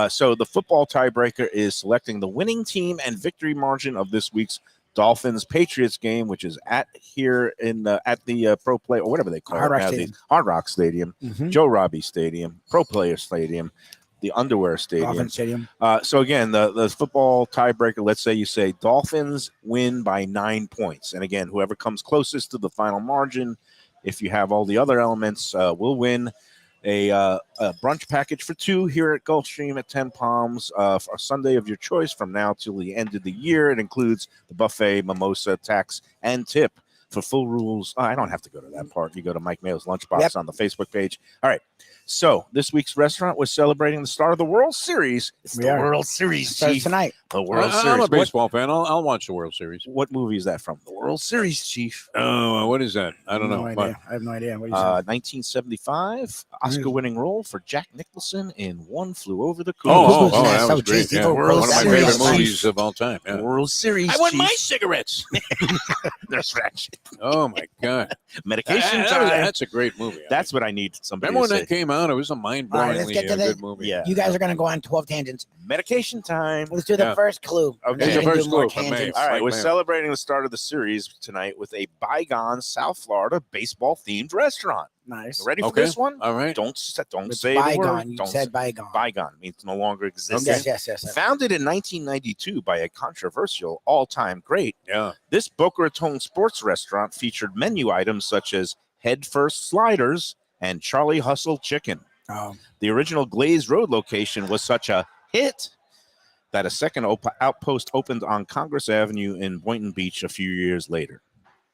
So the football tiebreaker is selecting the winning team and victory margin of this week's Dolphins-Patriots game, which is at the Pro Play, or whatever they call Hard it Rock now, Stadium. the Hard Rock Stadium, Mhm. Joe Robbie Stadium, Pro Player Stadium, the Underwear Stadium. Dolphin Stadium. So again, the football tiebreaker, let's say you say Dolphins win by 9 points. And again, whoever comes closest to the final margin, if you have all the other elements, will win a brunch package for 2 here at Gulfstream at 10 Palms for a Sunday of your choice from now till the end of the year. It includes the buffet, mimosa, tax, and tip. For full rules, I don't have to go to that part. You go to Mike Mayo's Lunchbox on the Facebook page. All right. So this week's restaurant was celebrating the start of the World Series. It's We the are. World Series, Starts Chief. tonight. The World I'm Series. a baseball fan. I'll watch the World Series. What movie is that from? The World Series, Chief. Oh, what is that? I don't know. No What? idea. I have no idea. What are you saying? 1975, Oscar-winning role for Jack Nicholson in One Flew Over the Cuckoo's Oh, Cuckoo's Nest. that So was great. cheesy. Yeah. The One World of my Series. favorite movies of all time. Yeah. World Series. I want Chief. my cigarettes. There's that. Oh my god, Medication That- time. that's a great movie. That's what I need somebody Remember when to that say. came out? It was a All right, let's mind-blowingly get to good the- movie. Yeah. You guys are going to go on 12 tangents. Medication time. Let's do the Yeah. first clue. Okay. and then Here's we the can first do more clue from tangents. All right, Mike we're Mayo. celebrating the start of the series tonight with a bygone South Florida baseball-themed restaurant. Nice. You ready for Okay. this one? All right. Don't It's say the word. bygone. You Don't said say- bygone. Bygone means no longer exists. Yes. Founded in 1992 by a controversial all-time great, Yeah. this Boca Raton sports restaurant featured menu items such as head first sliders and Charlie Hustle chicken. Oh, The original Glazed Road location was such a hit that a second outpost opened on Congress Avenue in Boynton Beach a few years later.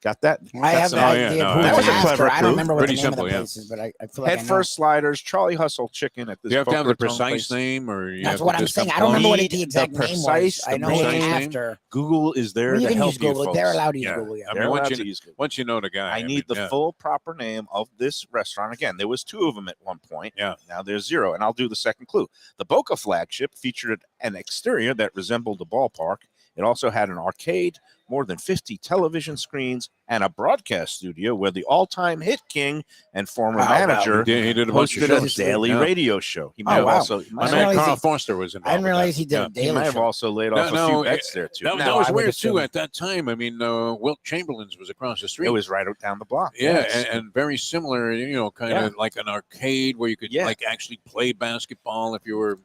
Got that? I have some- no oh, yeah, idea. no, who that was a asked her. clever I clue. don't remember what Pretty the name simple, of the yeah. place is, but I feel like I Head know. first sliders, Charlie Hustle chicken at this. Do you have to have the Boca Raton precise place. name, or you That's have to what I'm just saying. have I don't remember what Need the exact the name was. precise- I the know precise name? after. Google is there Well, you to can help use you, Google. folks. They're allowed to use Yeah. Google. Yeah. I They're mean, allowed once to you use Google. once you know the guy, I need the yeah. full proper name of this restaurant. Again, there was 2 of them at one point. Yeah. Now there's 0, and I'll do the second clue. The Boca flagship featured an exterior that resembled a ballpark. It also had an arcade, more than 50 television screens, and a broadcast studio where the all-time hit king and former wow. manager He did a bunch of hosted a shows. daily Yeah. radio show. He Oh, might have wow. also he My might I man realize Carl he- Foster was involved. I didn't with realize that. he did Yeah. a he daily might have show. also laid No, off no, a few bets there too. That No, was I would weird too assume. at that time. I mean, Wilt Chamberlain's was across the street. It was right down the block. Yeah, Yes. and very similar, kind of like an arcade where you could Yeah. like actually play basketball if you were,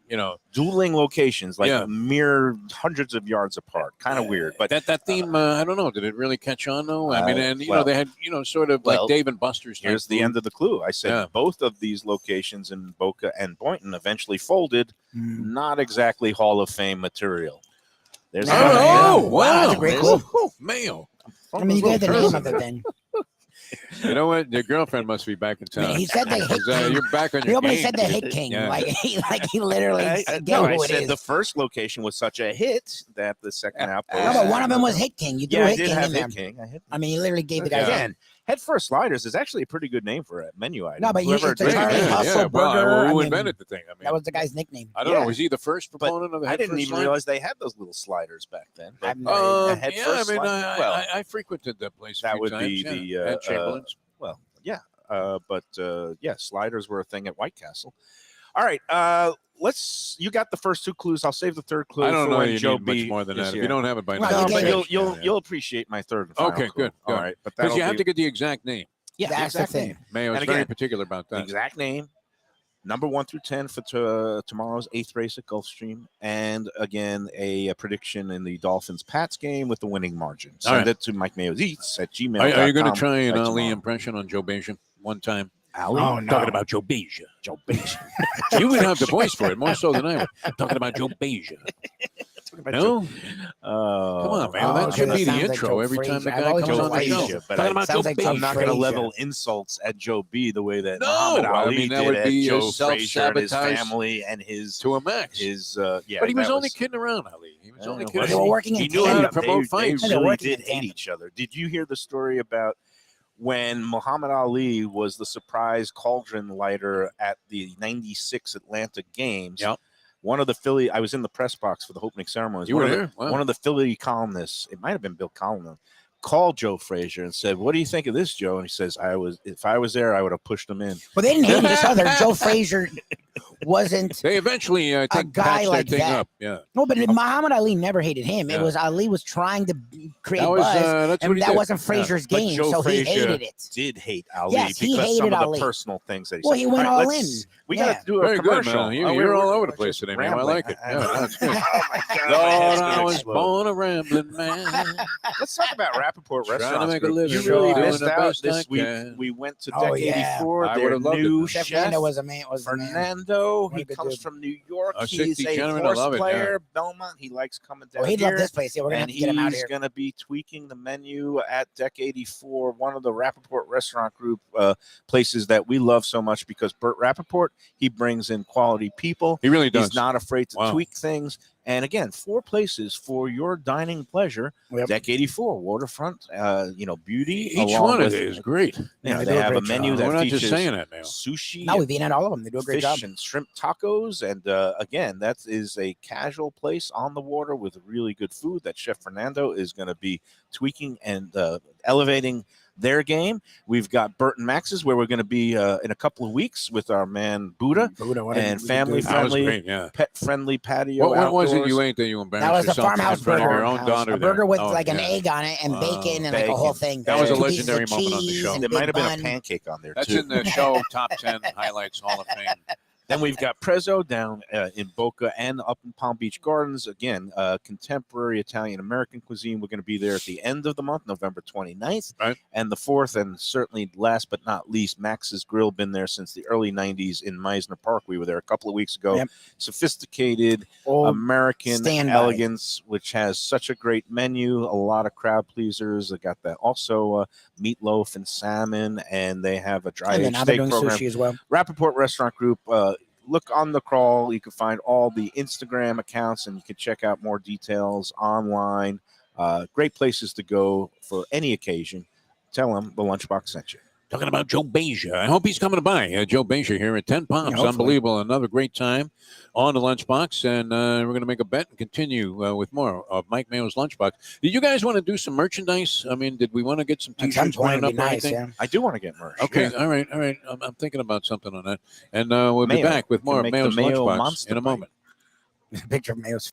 dueling locations, like Yeah. mere hundreds of yards apart. Kind of weird, but that theme, I don't know, did it really catch on though? I mean, and well- they had, sort of well, like Dave and Buster's. type here's the food. end of the clue. I said Yeah. both of these locations in Boca and Boynton eventually folded. Mm. Not exactly Hall of Fame material. There's No, another- no. wow, Wow, that's a great Woo, clue. woo, Mayo. I mean, you get the name of it then. You know what? Your girlfriend must be back in I mean, town. he said they hit 'Cause, king. you're back on He your almost game. said the hit king. Yeah. Like he literally I gave no, I who it said is. the first location was such a hit that the second outpost. No, but one of them was hit king. You threw Yeah, I hit did king have in there. hit king. I hit I mean, he literally gave the guy. Yeah. again. Head first sliders is actually a pretty good name for a menu item. No, but Whoever it's a invented Charlie it- Hustle Well, burger. I who mean, invented the thing? I mean, That was the guy's nickname. I don't know. Yeah. Was he the first proponent of the I head didn't first even slide? realize they had those little sliders back then. But I've never- a head Yeah, first I mean, slide- well, I frequented that place. a that few would times, be yeah. the, At Chamberlain's. well, yeah. But sliders were a thing at White Castle. All right, you got the first 2 clues. I'll save the third clue I don't for know. when You Joe need B much more than is that. If here. you don't have it by Well, now, you No, get but it. you'll appreciate my third and final Okay, clue. good, All good. right, but Because that'll you have be- to get the exact name. yeah, That's the exact thing. name. Mayo is And very again, particular about The that. exact name. Number 1 through 10 for tomorrow's 8th race at Gulfstream, and again a prediction in the Dolphins-Pats game with the winning margin. All Send right. it to Mike Mayo's Eats at gmail.com. Are you going to try an by Ali tomorrow. impression on Joe Beja one time? Ali? Oh, no. Talking about Joe Beja. Joe Beja. You would have the voice for it more so than I would. Talking about Joe Beja. No? Come on, man. Oh, that okay, should that be the sounds like intro Joe every time the Frazier. I've guy always comes known on the Frazier, show. but Talking I- about sounds Joe like Beja. I'm not going to Frazier. level insults at Joe B the way that No, Muhammad I Ali mean, that did would at be Joe Frazier and his self-sabotage family and his to a max. yeah. But he was that only kidding around, Ali. He was I only know, kidding. They were working in He knew how to tandem. promote fights. They They're really working did in hate tandem. each other. Did you hear the story about when Muhammad Ali was the surprise cauldron lighter at the '96 Atlanta games? Yep. One of the Philly, I was in the press box for the opening ceremonies. You one were of the- there? Wow. One of the Philly columnists, it might have been Bill Collin, called Joe Frazier and said, "What do you think of this, Joe?" And he says, if I was there, I would have pushed him in." Well, they didn't hate each other. Joe Frazier wasn't. They eventually A patched guy their like thing that. up. Yeah. No, but Muhammad Ali never hated him. It Yeah. was Ali was trying to create That was, buzz, that's what and he that did. wasn't Frazier's But game, Joe so he Frazier hated it. did hate Ali Yes, he because some hated of the Ali. personal things that he Well, said. he went All right, all let's- in. We Yeah. got to do a Very good, commercial. man. You- Oh, You're we're all over the just place today, man. I rambling. like it. Yeah, that's good. Oh my God! my Lord, head's I gonna was explode. born a rambling man. Let's talk about Rappaport Trying to Restaurants make a Group. living, You really doing missed the out best this I week. can. We went to Oh, Deck yeah. 84. I Their would've loved it, new though. Chef chef, Fernando was a man. Fernando. What a He good comes dude. from New York. A He's 60 a gentleman, I horse love it, yeah. player. Belmont. He likes coming down Oh, he'd here. love this place. Yeah, we're gonna have And to get him out he's here. going to be tweaking the menu at Deck 84, one of the Rappaport Restaurant Group places that we love so much because Burt Rappaport, he brings in quality people. He really does. He's not afraid to Wow. tweak things. And again, 4 places for your dining pleasure. Yep. Deck 84, waterfront, beauty. Each along one of with, it is great. Yeah, they they do a have a great menu job. that We're not features just saying that now. sushi, No, we've eaten at all of them. They do a great fish job. and shrimp tacos. And again, that is a casual place on the water with really good food that Chef Fernando is going to be tweaking and elevating their game. We've got Burt and Max's, where we're going to be in a couple of weeks with our man Buddha, and family-friendly, pet-friendly patio. What was it you outdoors. ate that you embarrassed That was the yourself farmhouse in front of burger. your own daughter? A burger with Oh, like an yeah. egg on it and bacon and like a Bacon. whole thing. That was a 2 pieces of legendary moment on the cheese show. and There big might have been bun. a pancake on there, That's too. in the show Top 10 Highlights Hall of Fame. Then we've got Prezzo down in Boca and up in Palm Beach Gardens. Again, contemporary Italian-American cuisine. We're going to be there at the end of the month, November 29th. Right. And the 4th, and certainly last but not least, Max's Grill. Been there since the early 90s in Meisner Park. We were there a couple of weeks ago. Yep. Sophisticated, Old American standby. elegance, which has such a great menu, a lot of crowd pleasers. They got that also meatloaf and salmon, and they have a dry And aged then now they're steak doing program. sushi as well. Rappaport Restaurant Group. Look on the crawl. You can find all the Instagram accounts, and you can check out more details online. Great places to go for any occasion. Tell them the Lunchbox sent you. Talking about Joe Beja. I hope he's coming by. Joe Beja here at 10 Palms. hopefully. Unbelievable. Another great time on the Lunchbox. And we're going to make a bet and continue with more of Mike Mayo's Lunchbox. Did you guys want to do some merchandise? I mean, did we want to get some At some T-shirts point, running it'd up be or nice. anything? Yeah. I do want to get merch. Okay, Yeah. all right. I'm thinking about something on that. And we'll be Mayo. back with We more can of make the Mayo's Mayo Lunchbox Monster in a Bite. moment. Picture of Mayo's.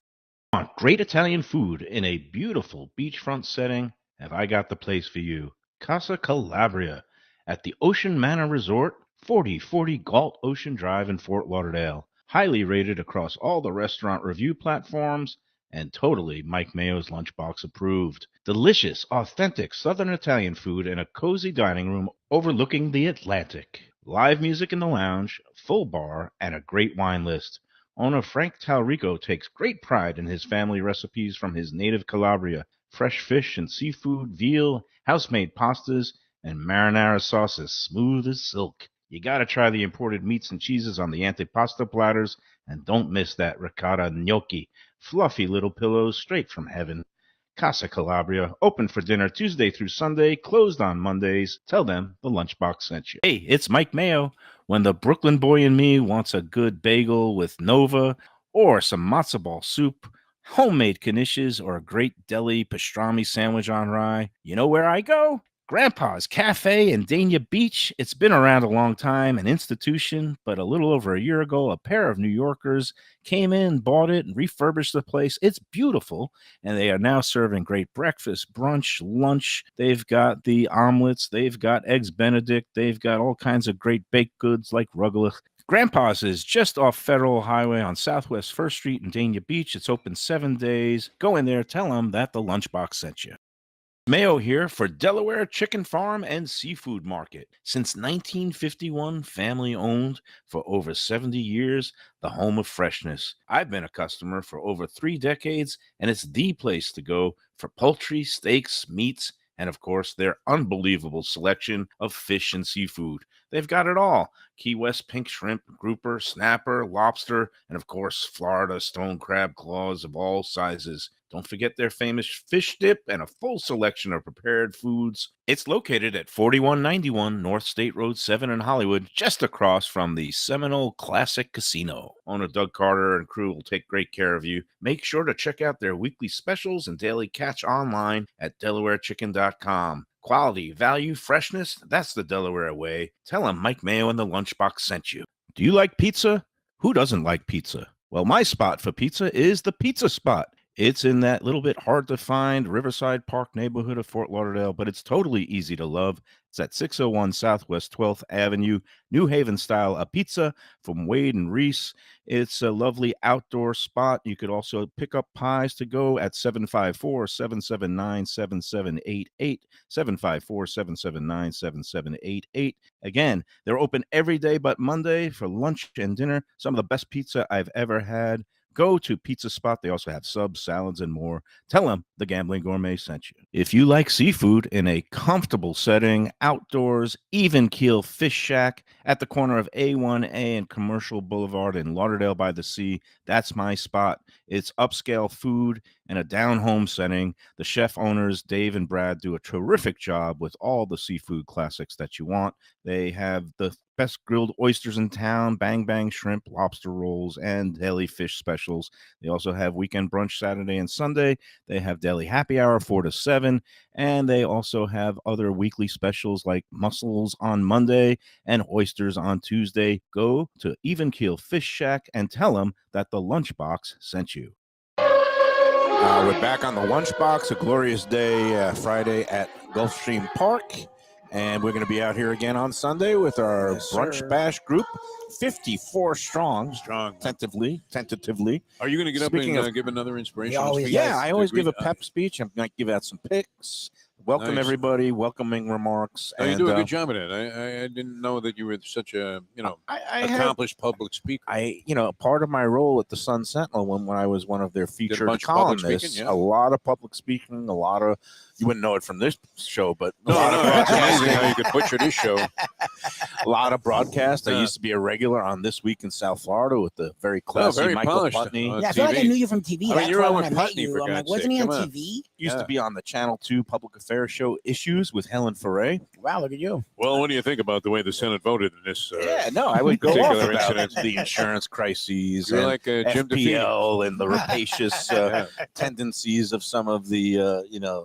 Want great Italian food in a beautiful beachfront setting? Have I got the place for you? Casa Calabria at the Ocean Manor Resort, 4040 Galt Ocean Drive in Fort Lauderdale. Highly rated across all the restaurant review platforms and totally Mike Mayo's Lunchbox approved. Delicious, authentic Southern Italian food in a cozy dining room overlooking the Atlantic. Live music in the lounge, full bar, and a great wine list. Owner Frank Talrico takes great pride in his family recipes from his native Calabria. Fresh fish and seafood, veal, house-made pastas, and marinara sauces smooth as silk. You gotta try the imported meats and cheeses on the antipasta platters, and don't miss that ricotta gnocchi, fluffy little pillows straight from heaven. Casa Calabria, open for dinner Tuesday through Sunday, closed on Mondays. Tell them the Lunchbox sent you. Hey, it's Mike Mayo. When the Brooklyn boy in me wants a good bagel with Nova, or some matzo ball soup, homemade knishes, or a great deli pastrami sandwich on rye, you know where I go? Grandpa's Cafe in Dania Beach. It's been around a long time, an institution, but a little over a year ago, a pair of New Yorkers came in, bought it, and refurbished the place. It's beautiful, and they are now serving great breakfast, brunch, lunch. They've got the omelets. They've got eggs Benedict. They've got all kinds of great baked goods like rugelach. Grandpa's is just off Federal Highway on Southwest 1st Street in Dania Beach. It's open 7 days. Go in there, tell them that the Lunchbox sent you. Mayo here for Delaware Chicken Farm and Seafood Market. Since 1951, family owned for over 70 years, the home of freshness. I've been a customer for over 3 decades, and it's the place to go for poultry, steaks, meats, and of course, their unbelievable selection of fish and seafood. They've got it all. Key West pink shrimp, grouper, snapper, lobster, and of course, Florida stone crab claws of all sizes. Don't forget their famous fish dip and a full selection of prepared foods. It's located at 4191 North State Road 7 in Hollywood, just across from the Seminole Classic Casino. Owner Doug Carter and crew will take great care of you. Make sure to check out their weekly specials and daily catch online at DelawareChicken.com. Quality, value, freshness, that's the Delaware way. Tell them Mike Mayo and the Lunchbox sent you. Do you like pizza? Who doesn't like pizza? Well, my spot for pizza is the Pizza Spot. It's in that little bit hard to find Riverside Park neighborhood of Fort Lauderdale, but it's totally easy to love. It's at 601 Southwest 12th Avenue, New Haven style a pizza from Wade and Reese. It's a lovely outdoor spot. You could also pick up pies to go at 754-779-7788, 754-779-7788. Again, they're open every day but Monday for lunch and dinner. Some of the best pizza I've ever had. Go to Pizza Spot. They also have subs, salads, and more. Tell them the Gambling Gourmet sent you. If you like seafood in a comfortable setting, outdoors, even keel fish shack at the corner of A1A and Commercial Boulevard in Lauderdale by the Sea, that's my spot. It's upscale food in a down-home setting. The chef owners, Dave and Brad, do a terrific job with all the seafood classics that you want. They have the best grilled oysters in town, bang bang shrimp, lobster rolls, and deli fish specials. They also have weekend brunch Saturday and Sunday. They have deli happy hour 4 to 7, and they also have other weekly specials like mussels on Monday and oysters on Tuesday. Go to Even Keel Fish Shack and tell them that the Lunchbox sent you. We're back on the Lunchbox, a glorious day Friday at Gulfstream Park. And we're going to be out here again on Sunday with our brunch bash group, 54 strong. Tentatively. Are you going to get Speaking up and of- give another inspirational always speech? Yeah, I always give a Agreed. pep speech. I'm going to give out some picks, welcome Nice. everybody, welcoming remarks. No, you and do a good job at it. I didn't know that you were such a I have, accomplished public speaker. part of my role at the Sun Sentinel when I was one of their featured bunch of public columnists, speaking, yeah. a lot of public speaking, a lot of, you wouldn't know it from this show, but a No, lot of it's amazing broadcasting. how you could butcher this show. A lot of broadcast. I Yeah. used to be a regular on This Week in South Florida with the very classy very Michael polished. Putney. Yeah, I feel like I TV. knew you from TV. I mean, That's you're why on when I with met Putney, you, for I'm like, God's wasn't sake. he on Come on. TV? Used Yeah. to be on the Channel 2 Public Affairs show Issues with Helen Foray. Wow, look at you. Well, what do you think about the way the Senate voted in this? I would go off particular about incident. the insurance crises You're and like Jim DeFee. FPL and the rapacious Yeah. tendencies of some of the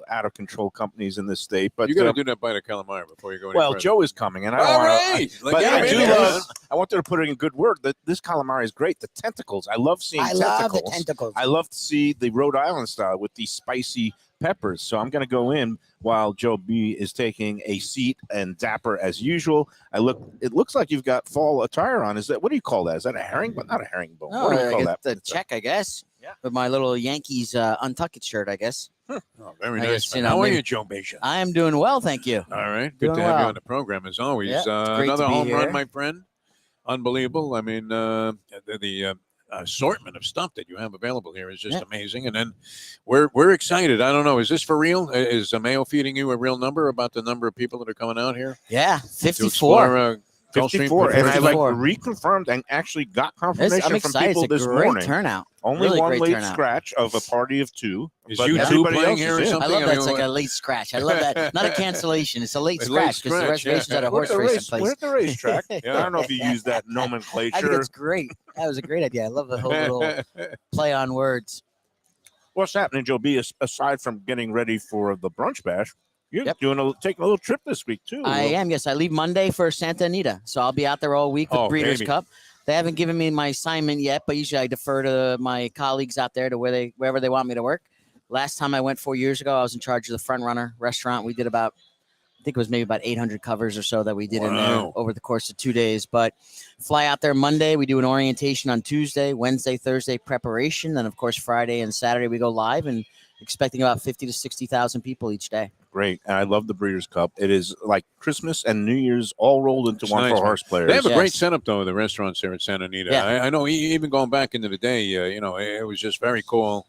out of control companies in this state. But You got to do that bite of calamari before you go any well, further. Joe is coming, and I All don't want right. to. But I do love. I wanted to put it in good word that this calamari is great. The tentacles. I love seeing I tentacles. love the tentacles. I love to see the Rhode Island style with these spicy peppers. So I'm going to go in while Joe B is taking a seat and dapper as usual. It looks like you've got fall attire on. Is that, what do you call that? Is that a herringbone? Not a herringbone. No, What do you I call get that? the check, I guess. Yeah. With my little Yankees untucked shirt, I guess. Oh, very I nice. guess, man. you know, How are maybe- you, Joe Bation? I am doing well, thank you. All right. Good Doing to have you well. on the program as always. Yeah, it's great Another to be home run, here. my friend. Unbelievable. I mean, the assortment of stuff that you have available here is just Yeah. amazing. And then we're excited. I don't know. Is this for real? Is Mayo feeding you a real number about the number of people that are coming out here Yeah, to 54. explore Gulfstream? 54, and I like 54. reconfirmed and actually got I'm confirmation from excited. people It's a this great morning. turnout. Only Really one great late turnout. scratch of a party of two. Is but you two everybody playing else here is or in. something? I love I that. mean, It's like what- a late scratch. I love that. Not a cancellation. It's a late A late scratch because the scratch, reservations yeah. at a We're at horse the racing We're place. at the racetrack. Yeah. I don't know if you use that I think nomenclature. it's great. That was a great idea. I love the whole little play on words. What's happening, Joe B? Aside from getting ready for the brunch bash, you're Yep. taking a little trip this week too. I am. Yes, I leave Monday for Santa Anita, so I'll be out there all week with Oh, Breeders' baby. Cup. They haven't given me my assignment yet, but usually I defer to my colleagues out there to wherever they want me to work. Last time I went 4 years ago, I was in charge of the Front Runner restaurant. We did I think it was maybe about 800 covers or so that we did in there Wow. over the course of 2 days. But fly out there Monday. We do an orientation on Tuesday, Wednesday, Thursday preparation. Then, of course, Friday and Saturday we go live and expecting about 50 to 60,000 people each day. Great, and I love the Breeders' Cup. It is like Christmas and New Year's all rolled into It's one nice, for man. horse players. They have a great Yes. setup, though, the restaurants there at Santa Anita. Yeah. I know even going back into the day, it was just very cool,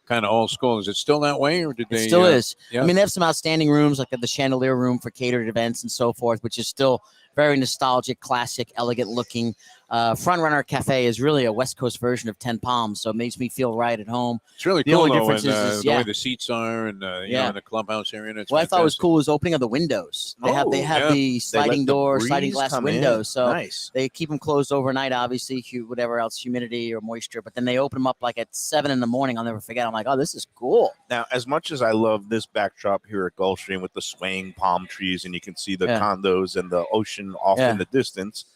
kind of old school. Is it still that way, or did It they? still is. yeah. I mean, they have some outstanding rooms like the chandelier room for catered events and so forth, which is still very nostalgic, classic, elegant looking. Front Runner Cafe is really a West Coast version of 10 Palms, so it makes me feel right at home. It's really The cool, only though, difference and, is, the way yeah. the seats are, and Yeah. in the clubhouse area. And it's What I thought was fantastic. cool was opening of the windows. They have yeah. the They sliding let the door, sliding breeze glass come in. windows. So nice. they keep them closed overnight, obviously, whatever else, humidity or moisture. But then they open them up like at 7 in the morning. I'll never forget. I'm like, oh, this is cool. Now, as much as I love this backdrop here at Gulfstream with the swaying palm trees, and you can see the Yeah. condos and the ocean off Yeah. in the distance,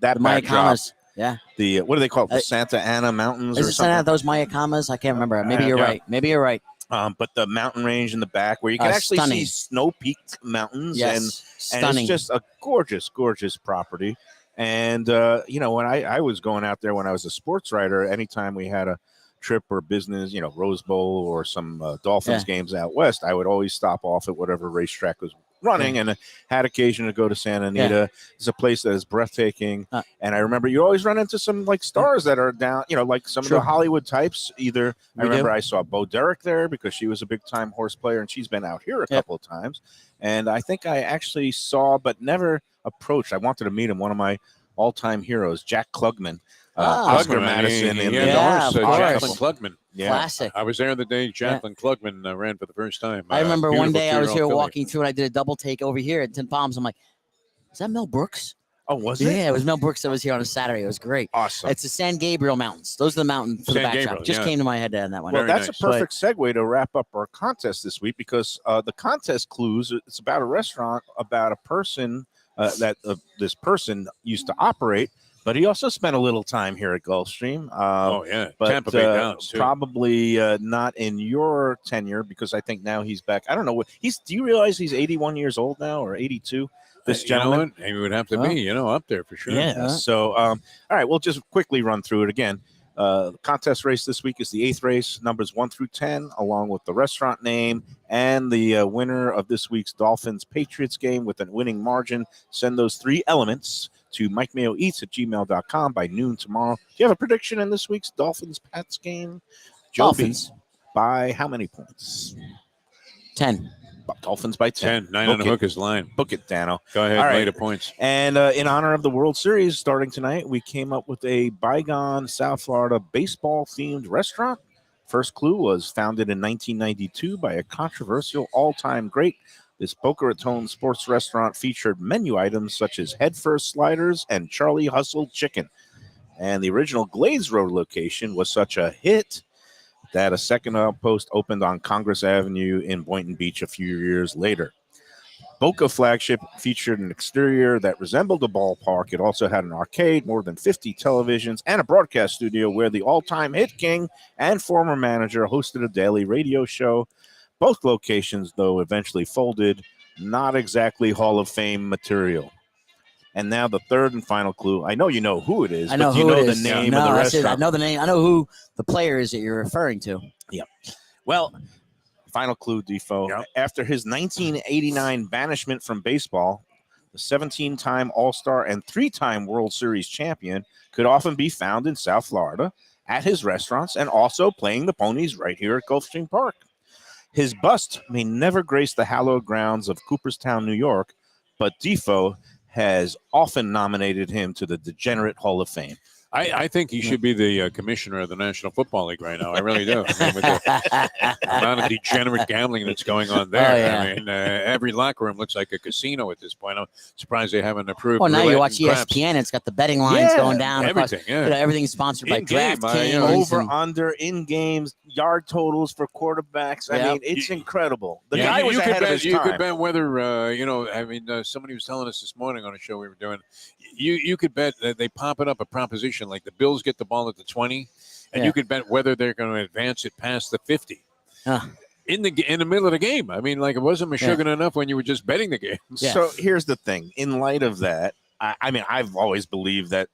that The backdrop, Mayacamas. Yeah. the what do they call it? The Uh, Santa Ana Mountains Is or it something? those Mayacamas? I can't remember. Maybe you're Yeah. right. Maybe you're right. But the mountain range in the back where you can actually Stunning. see snow-peaked mountains, Yes. and Stunning. it's just a gorgeous, gorgeous property. And when I was going out there when I was a sports writer, anytime we had a trip or business, Rose Bowl or some Dolphins games out west, I would always stop off at whatever racetrack was running, and had occasion to go to Santa Anita. It's a place that is breathtaking, and I remember you always run into some like stars that are down, like some of Sure. the Hollywood types. Either I We remember do. I saw Bo Derek there because she was a big time horse player, and she's been out here a couple of times. And I think I actually saw, but never approached. I wanted to meet him. One of my all-time heroes, Jack Klugman, Oscar Klugman, Madison, he and had Yeah, horse, of course. Jacqueline Klugman. yeah. Classic. I was there the day Jacqueline Klugman ran for the first time. I remember one Beautiful day I was here two-year-old filly. walking through and I did a double take over here at 10 Palms. I'm like, is that Mel Brooks? Oh, was it? Yeah, it was Mel Brooks that was here on a Saturday. It was great. Awesome. It's the San Gabriel Mountains. Those are the mountains for the San backdrop. Gabriel, Just yeah. came to my head on that one. Well, Very that's nice. a perfect segue to wrap up our contest this week because the contest clues, it's about a restaurant, about a person that this person used to operate, but he also spent a little time here at Gulfstream. Oh, yeah. But Tampa Bay Downs, too. probably not in your tenure because I think now he's back. I don't know what he's. Do you realize he's 81 years old now or 82? This gentleman, You know what? He would have to Well, be, up there for sure. yeah. So, all right, we'll just quickly run through it again. The contest race this week is the 8th race, numbers 1 through 10, along with the restaurant name and the winner of this week's Dolphins-Patriots game with a winning margin. Send those 3 elements to MikeMayoEats@gmail.com by noon tomorrow. Do you have a prediction in this week's Dolphins-Pats game? Dolphins. By how many points? 10. Dolphins by 10. 9 on the hook is line. Book it, Dano. Go ahead, All right. lay the points. And in honor of the World Series starting tonight, we came up with a bygone South Florida baseball-themed restaurant. First clue was founded in 1992 by a controversial all-time great. This Boca Raton sports restaurant featured menu items such as head-first sliders and Charlie Hustle chicken. And the original Glades Road location was such a hit that a second outpost opened on Congress Avenue in Boynton Beach a few years later. Boca flagship featured an exterior that resembled a ballpark. It also had an arcade, more than 50 televisions, and a broadcast studio where the all-time hit king and former manager hosted a daily radio show. Both locations, though, eventually folded. Not exactly Hall of Fame material. And now the third and final clue. I know you know who it is, I know but do you who know it the is. name No, of the I said, restaurant? I know the name. I know who the player is that you're referring to. Well, final clue, Defo. Yep. After his 1989 banishment from baseball, the 17-time All-Star and 3-time World Series champion could often be found in South Florida at his restaurants and also playing the ponies right here at Gulfstream Park. His bust may never grace the hallowed grounds of Cooperstown, New York, but Defo has often nominated him to the Degenerate Hall of Fame. I think he should be the commissioner of the National Football League right now. I really do. I mean, with the amount of degenerate gambling that's going on there. Oh, yeah. I mean, every locker room looks like a casino at this point. I'm surprised they haven't approved. Well, now you roulette watch and craps. ESPN. It's got the betting lines Yeah, going down. everything, Across, yeah. everything's sponsored by In-game, DraftKings. Over, and- under, in games, yard totals for quarterbacks. I Yep. mean, it's incredible. The Yeah, guy was you could ahead bet, of his You time. could bet whether, somebody was telling us this morning on a show we were doing, you could bet that they pop it up a proposition like the Bills get the ball at the 20, and Yeah. you could bet whether they're going to advance it past the 50. In the middle of the game. I mean, like it wasn't Meshuggah enough when you were just betting the game. Yeah. So here's the thing. In light of that, I mean, I've always believed that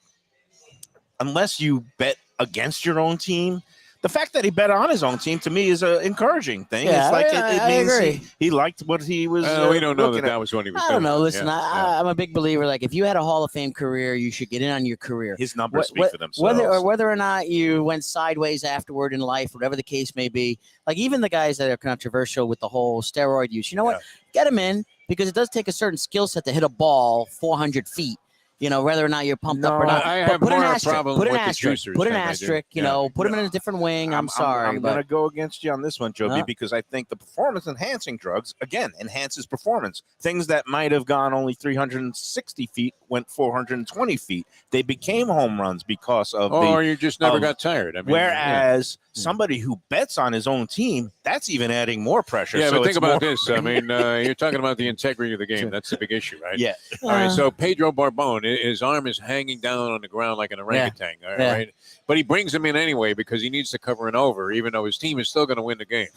unless you bet against your own team, the fact that he bet on his own team to me is an encouraging thing. Yeah, it's like I it means agree. he liked what he was. We don't know looking that at. was what he was I doing. don't know. Listen, Yeah, I'm a big believer. Like, if you had a Hall of Fame career, you should get in on your career. His numbers Wh- speak wh- for themselves. Whether or not you went sideways afterward in life, whatever the case may be, like even the guys that are controversial with the whole steroid use, you know what? Get them in because it does take a certain skill set to hit a ball 400 feet. You know, whether or not you're pumped up or not. I But have put an more of a asterisk. problem Put an with the asterisk. juicers Put an than I do. asterisk. You Yeah. know, put them in a different wing. I'm sorry, I'm but going to go against you on this one, Joby, Huh? because I think the performance-enhancing drugs, again, enhances performance. Things that might have gone only 360 feet went 420 feet. They became home runs because of Or you just never of- got tired. I mean, whereas somebody who bets on his own team, that's even adding more pressure. Yeah, So but think it's about more- this. I mean, you're talking about the integrity of the game. That's the big issue, right? Yeah. All right, so Pedro Barbone, his arm is hanging down on the ground like an orangutan, all Yeah. right? But he brings him in anyway because he needs to cover an over, even though his team is still going to win the game.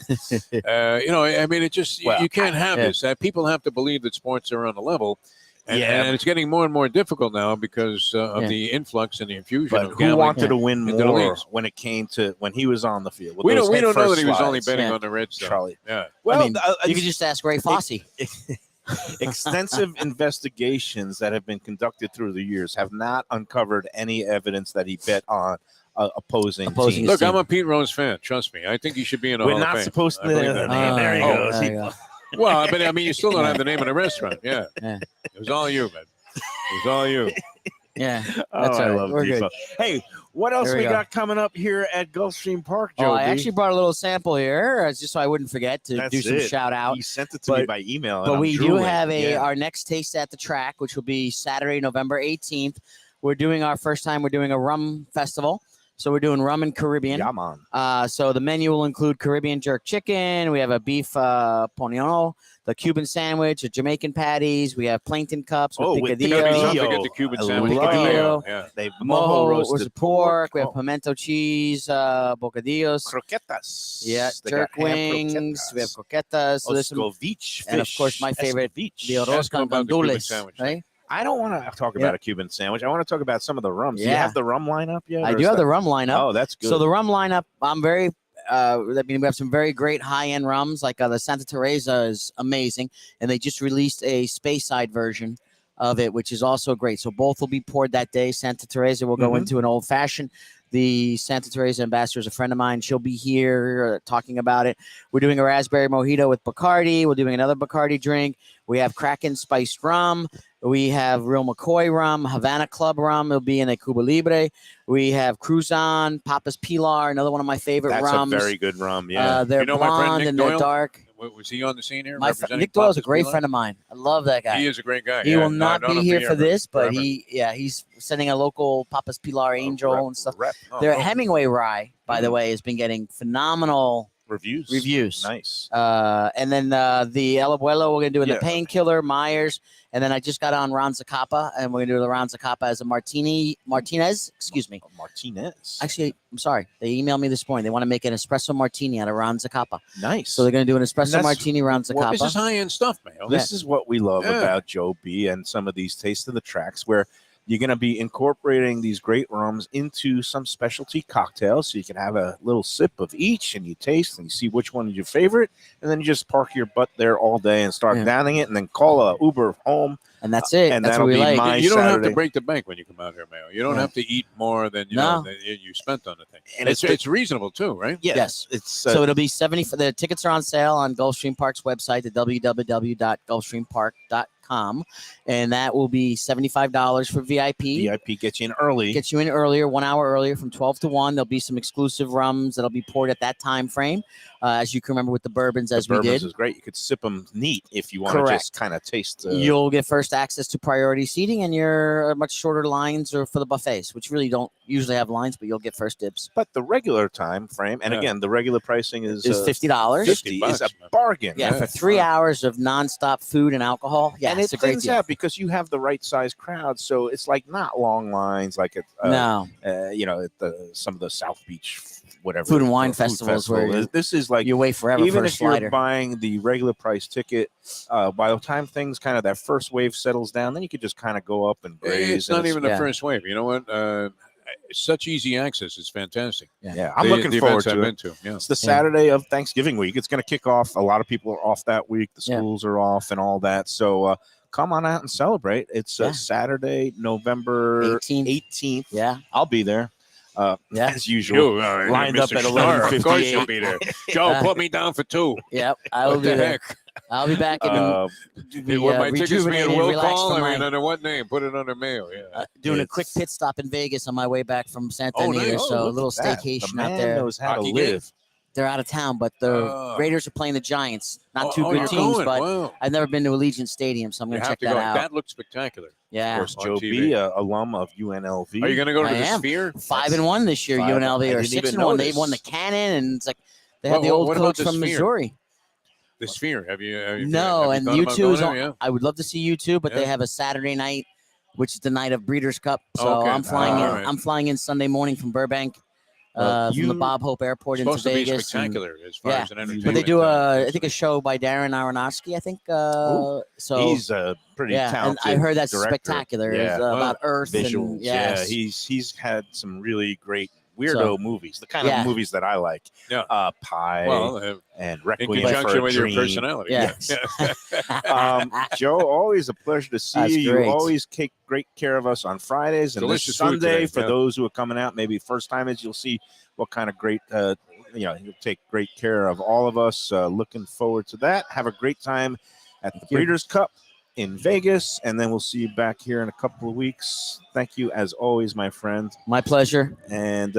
I mean, it just Well, you can't have yeah. this. People have to believe that sports are on the level. And, Yeah. and it's getting more and more difficult now because of Yeah. the influx and the infusion But of who gambling. wanted to win into the more leagues. when it came to when he was on the field? with We those don't know head-first that he was only slides? betting Yeah. on the Reds, though. Charlie. Yeah. Well, I mean, you could just ask Ray Fosse. extensive investigations that have been conducted through the years have not uncovered any evidence that he bet on opposing Opposing teams. Look, team. I'm a Pete Rose fan. Trust me. I think he should be in a We're Hall of not Fame. supposed I believe to. that. There he Oh, goes. there you go. Well, but I mean, you still don't have the name of the restaurant. Yeah. Yeah. It was all you, man. It was all you. Yeah. Oh, That's I all right. love We're good. Defo. Hey, what else There we we go. got coming up here at Gulfstream Park, Joe? Oh, I B? actually brought a little sample here just so I wouldn't forget to That's do some it. shout out. You sent it to me But- by email. and But I'm we do drooling. have Yeah. our next taste at the track, which will be Saturday, November 18th. We're doing our first time. We're doing a rum festival. So we're doing rum and Caribbean. Yeah, man. So the menu will include Caribbean jerk chicken. We have a beef poniano, the Cuban sandwich, the Jamaican patties. We have plankton cups with with Don't picadillo, forget the Cuban I sandwich. love- Picadillo, yeah. They mojo roasted roasted pork. We have Oh, pimento cheese, bocadillos. croquetas. Yeah, They got jerk ham wings. We have croquetas. So there's some, Oscovich and of course, fish. my favorite, Escovich. the arroz Ask them con about the Cuban gandules, sandwich. right? I don't want to talk Yeah. about a Cuban sandwich. I want to talk about some of the rums. Do you Yeah. have the rum lineup yet? I or do is have that- the rum lineup. Oh, that's good. So the rum lineup, I'm very. I mean, we have some very great high-end rums. Like the Santa Teresa is amazing, and they just released a Speyside version of it, which is also great. So both will be poured that day. Santa Teresa will go Mhm. into an old-fashioned. The Santa Teresa ambassador is a friend of mine. She'll be here talking about it. We're doing a raspberry mojito with Bacardi. We're doing another Bacardi drink. We have Kraken spiced rum. We have Real McCoy rum, Havana Club rum. It'll be in a Cuba Libre. We have Cruzan, Papa's Pilar, another one of my favorite That's rums. a very good rum. Yeah. They're You know my friend blonde Nick and they're Doyle? dark. Was he on the scene here? My representing Nick Doyle is a Papa's great Pilar? friend of mine. I love that guy. He is a great guy. He yeah. will No, I've not known be him here for this, but forever. he's sending a local Papa's Pilar Angel Rep- and stuff. rep- oh, Their oh, Hemingway rye, by the way, has been getting phenomenal reviews. Nice. and then the El Abuelo, we're going to do in Yeah. the Painkiller, Myers. And then I just got on Ron Zacapa, and we're going to do the Ron Zacapa as a Martinez. Excuse me. Martinez. Actually, I'm sorry. They emailed me this morning. They want to make an espresso martini out of Ron Zacapa. Nice. So they're going to do an espresso that's martini Ron what- This is Zacapa. high-end stuff, man. This is what we love Yeah. about Joe B and some of these Taste of the Tracks, where you're going to be incorporating these great rums into some specialty cocktails. So you can have a little sip of each and you taste and you see which one is your favorite. And then you just park your butt there all day and start Yeah. downing it and then call a Uber home. And that's it. and That's that'll what we be like. my- You don't have Saturday. to break the bank when you come out here, Mayo. You don't Yeah. have to eat more than you No. know that you spent on the thing. And It's it's reasonable too, right? Yes. It's So it'll be 70 for the tickets are on sale on Gulfstream Park's website at www.gulfstreampark.com, and that will be $75 for VIP. VIP gets you in early. Get you in earlier, 1 hour earlier, from 12 to 1. There'll be some exclusive rums that'll be poured at that time frame, as you can remember with the bourbons as we Bourbons did. is great. You could sip them neat if you want to Correct. just kind of taste. You'll get first access to priority seating, and your much shorter lines or for the buffets, which really don't usually have lines, but you'll get first dibs. but the regular time frame, and Yeah. again, the regular pricing is Is $50. 50 $50 is a man. bargain. Yeah, Yeah. for 3 hours of nonstop food and alcohol. Yeah, and it's it a great thins deal. out because you have the right size crowd, so it's like not long lines like at No, at some of the South Beach whatever Food and wine food festivals where festival. you- This is like you wait forever even for a if you're slider. buying the regular price ticket, by the time things kind of that first wave settles down, then you could just kind of go up and graze. It's and not even the yeah. first wave. You know what? Such easy access is fantastic. Yeah, I'm The- looking the forward events I've to been it. to. Yeah. It's the Saturday of Thanksgiving week. It's going to kick off. A lot of people are off that week. The Yeah. schools are off and all that. So come on out and celebrate. It's Yeah. Saturday, November 18th. Yeah, I'll be there. Yeah. As usual. Lined up Mr. at Schnorr, Of course 11:58. you'll be there. Joe, put me down for 2. yep. I will What be the there. heck? I'll be back in Would my tickets be rejuvenated, in will relaxed call? from I mean, my- under what name? Put it under Mayo. Yeah. doing a It's- quick pit stop in Vegas on my way back from Santa Oh, Anita. nice. So a look little at that. staycation The out man there. knows how to Hockey game? live. They're out of town, but the Oh. Raiders are playing the Giants. Not two Oh, good you're teams, going. but Wow. I've never been to Allegiant Stadium, so I'm You going to have check to that go. out. That looks spectacular. Yeah. Of course, On Joe TV. B, alum of UNLV. Are you going to go to I the am. Sphere? 5-1 this year, 5. UNLV, I or didn't even 6-1. They notice. won the Cannon, and it's like they had What- the old what about coach the from Sphere? Missouri. The Sphere. Have you? No, have and you thought U2 about is going on. there? Yeah. I would love to see U2, but they Yeah. have a Saturday night, which is the night of Breeders' Cup. So Okay. I'm flying in. All right. I'm flying in Sunday morning from Burbank, Well, from the Bob Hope Airport into Supposed to be Vegas. and- spectacular as far yeah. as an entertainment. But they do I I think a show by Darren Aronofsky. I think. Ooh. So He's a pretty yeah, and talented I heard that's director. spectacular. Yeah. It's, about Earth Visuals. and yes. Yeah, he's had some really great weirdo So- movies, the kind Yeah. of movies that I like. Yeah. Pie Well, and in Requiem for conjunction a with Dream. your personality. Yes. Joe, always a pleasure to see That's you. great. You always take great care of us on Fridays and Delicious this food Sunday. today, For yeah. those who are coming out, maybe first timers, you'll see what kind of great, you'll take great care of all of us. Looking forward to that. Have a great time at the you. Breeders' Cup. in Vegas, and then we'll see you back here in a couple of weeks. Thank you, as always, my friend. My pleasure. And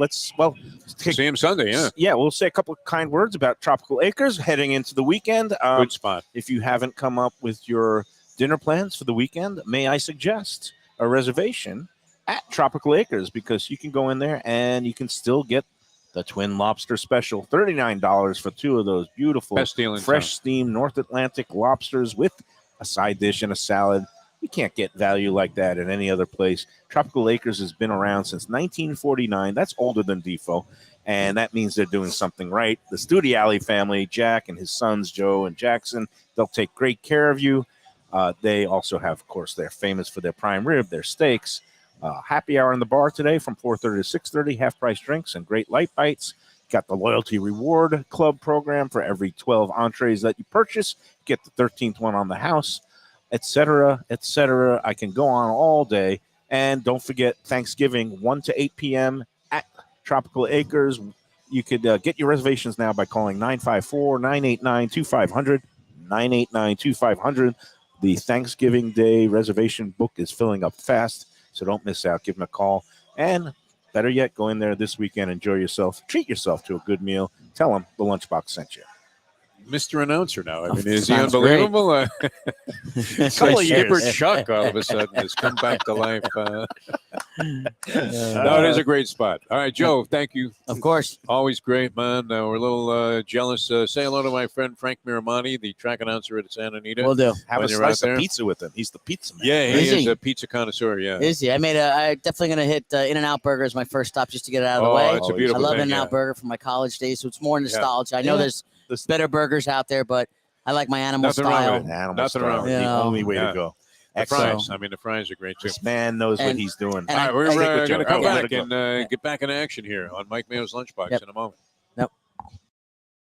See him Sunday, yeah. Yeah, we'll say a couple of kind words about Tropical Acres heading into the weekend. Good spot. If you haven't come up with your dinner plans for the weekend, may I suggest a reservation at Tropical Acres, because you can go in there and you can still get the Twin Lobster Special, $39 for two of those beautiful, Best deal in fresh town. steamed North Atlantic lobsters with a side dish and a salad. You can't get value like that at any other place. Tropical Acres has been around since 1949. That's older than Defo, and that means they're doing something right. The Studiali family, Jack and his sons, Joe and Jackson, they'll take great care of you. They also have, of course, they're famous for their prime rib, their steaks. Happy hour in the bar today from 4:30 to 6:30, half-price drinks and great light bites. Got the Loyalty Reward Club program for every 12 entrees that you purchase. Get the 13th one on the house, etc., etc. I can go on all day. And don't forget Thanksgiving, 1 to 8 p.m. at Tropical Acres. You could get your reservations now by calling 954-989-2500, 989-2500. The Thanksgiving Day reservation book is filling up fast, so don't miss out. Give them a call. And better yet, go in there this weekend, enjoy yourself, treat yourself to a good meal. Tell them the Lunchbox sent you. Mr. Announcer now. I mean, is he Sounds unbelievable? Couple of Skipper years. Chuck all of a sudden has come back to life. No, it is a great spot. All right, Joe, thank you. Of course. Always great, man. We're a little jealous. Say hello to my friend Frank Miramonte, the track announcer at Santa Anita. Will do. Have When a you're out slice of there. pizza with him. He's the pizza man. Yeah, he Is is he? a pizza connoisseur. Yeah. Is he? I'm definitely going to hit In-N-Out Burger as my first stop just to get it out of the Oh, way. it's a I beautiful love thing, In-N-Out yeah. Burger from my college days, so it's more nostalgia. I know Yeah. there's better burgers out there, but I like my animal Nothing wrong style. with it. Animal Nothing style. wrong with it. The Yeah. only way Yeah. to go. The Excellent. fries. I mean, the fries are great too. This man knows what And- he's doing. and All right, we're Stick with going Joe. to come Oh, yeah. back and get back in action here on Mike Mayo's Lunchbox Yep. in a moment.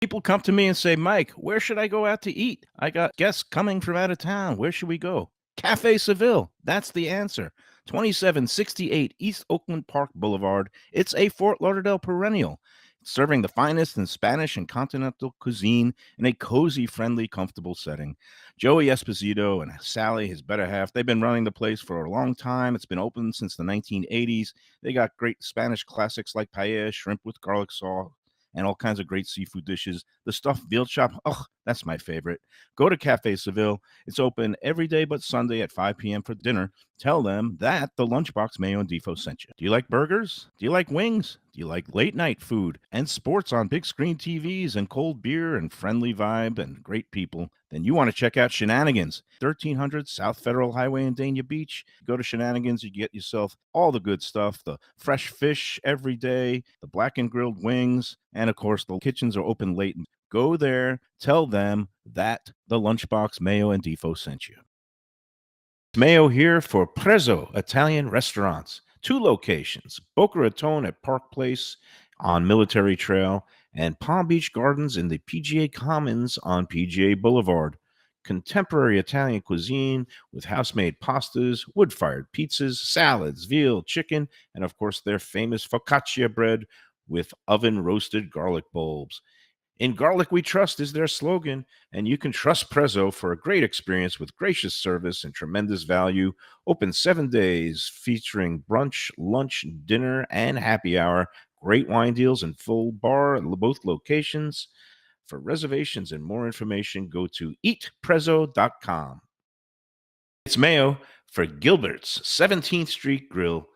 People come to me and say, Mike, where should I go out to eat? I got guests coming from out of town. Where should we go? Cafe Seville. That's the answer. 2768 East Oakland Park Boulevard. It's a Fort Lauderdale perennial, serving the finest in Spanish and continental cuisine in a cozy, friendly, comfortable setting. Joey Esposito and Sally, his better half, they've been running the place for a long time. It's been open since the 1980s. They got great Spanish classics like paella, shrimp with garlic sauce, and all kinds of great seafood dishes. The stuffed veal chop, oh, that's my favorite. Go to Cafe Seville. It's open every day but Sunday at 5 p.m. for dinner. Tell them that the Lunchbox Mayo and Defo sent you. Do you like burgers? Do you like wings? Do you like late night food and sports on big screen TVs and cold beer and friendly vibe and great people? Then you want to check out Shenanigans, 1300 South Federal Highway in Dania Beach. Go to Shenanigans, you get yourself all the good stuff, the fresh fish every day, the black and grilled wings, and of course, the kitchens are open late. Go there, tell them that the Lunchbox Mayo and Defo sent you. Mayo here for Prezzo Italian Restaurants. 2 locations, Boca Raton at Park Place on Military Trail and Palm Beach Gardens in the PGA Commons on PGA Boulevard. Contemporary Italian cuisine with house-made pastas, wood-fired pizzas, salads, veal, chicken, and of course their famous focaccia bread with oven-roasted garlic bulbs. In Garlic We Trust is their slogan, and you can trust Prezzo for a great experience with gracious service and tremendous value. Open 7 days, featuring brunch, lunch, dinner, and happy hour. Great wine deals and full bar at both locations. For reservations and more information, go to eatprezzo.com. It's Mayo for Gilbert's 17th Street Grill.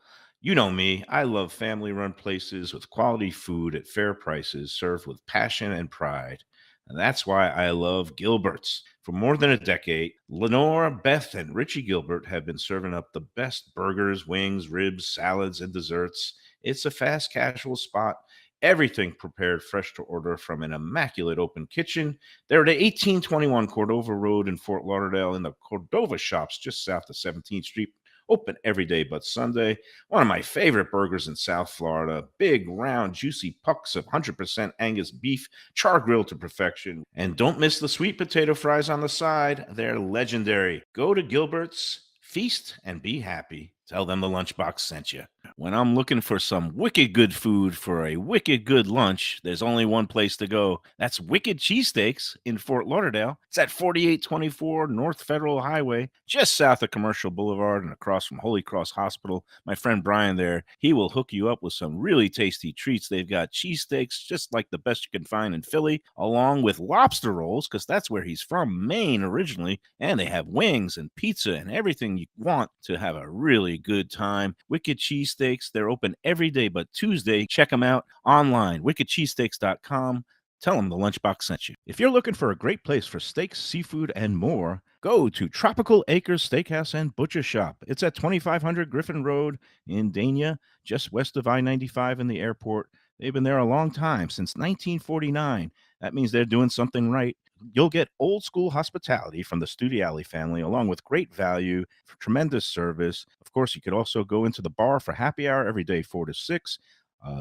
You know me, I love family-run places with quality food at fair prices served with passion and pride. And that's why I love Gilbert's. For more than a decade, Lenore, Beth, and Richie Gilbert have been serving up the best burgers, wings, ribs, salads, and desserts. It's a fast casual spot. Everything prepared fresh to order from an immaculate open kitchen. They're at 1821 Cordova Road in Fort Lauderdale in the Cordova Shops just south of 17th Street. Open every day but Sunday. One of my favorite burgers in South Florida. Big, round, juicy pucks of 100% Angus beef, char grilled to perfection. And don't miss the sweet potato fries on the side. They're legendary. Go to Gilbert's, feast, and be happy. Tell them the Lunchbox sent you. When I'm looking for some wicked good food for a wicked good lunch, there's only one place to go. That's Wicked Cheesesteaks in Fort Lauderdale. It's at 4824 North Federal Highway, just south of Commercial Boulevard and across from Holy Cross Hospital. My friend Brian there, he will hook you up with some really tasty treats. They've got cheesesteaks just like the best you can find in Philly, along with lobster rolls, because that's where he's from, Maine originally. And they have wings and pizza and everything you want to have a really good time. Wicked Cheesesteaks, they're open every day but Tuesday. Check them out online, wickedcheesesteaks.com. Tell them the Lunchbox sent you. If you're looking for a great place for steaks, seafood, and more, go to Tropical Acres Steakhouse and Butcher Shop. It's at 2500 Griffin Road in Dania, just west of I-95 and the airport. They've been there a long time, since 1949. That means they're doing something right. You'll get old school hospitality from the Studiali family, along with great value, for tremendous service. Of course, you could also go into the bar for happy hour every day, 4 to 6.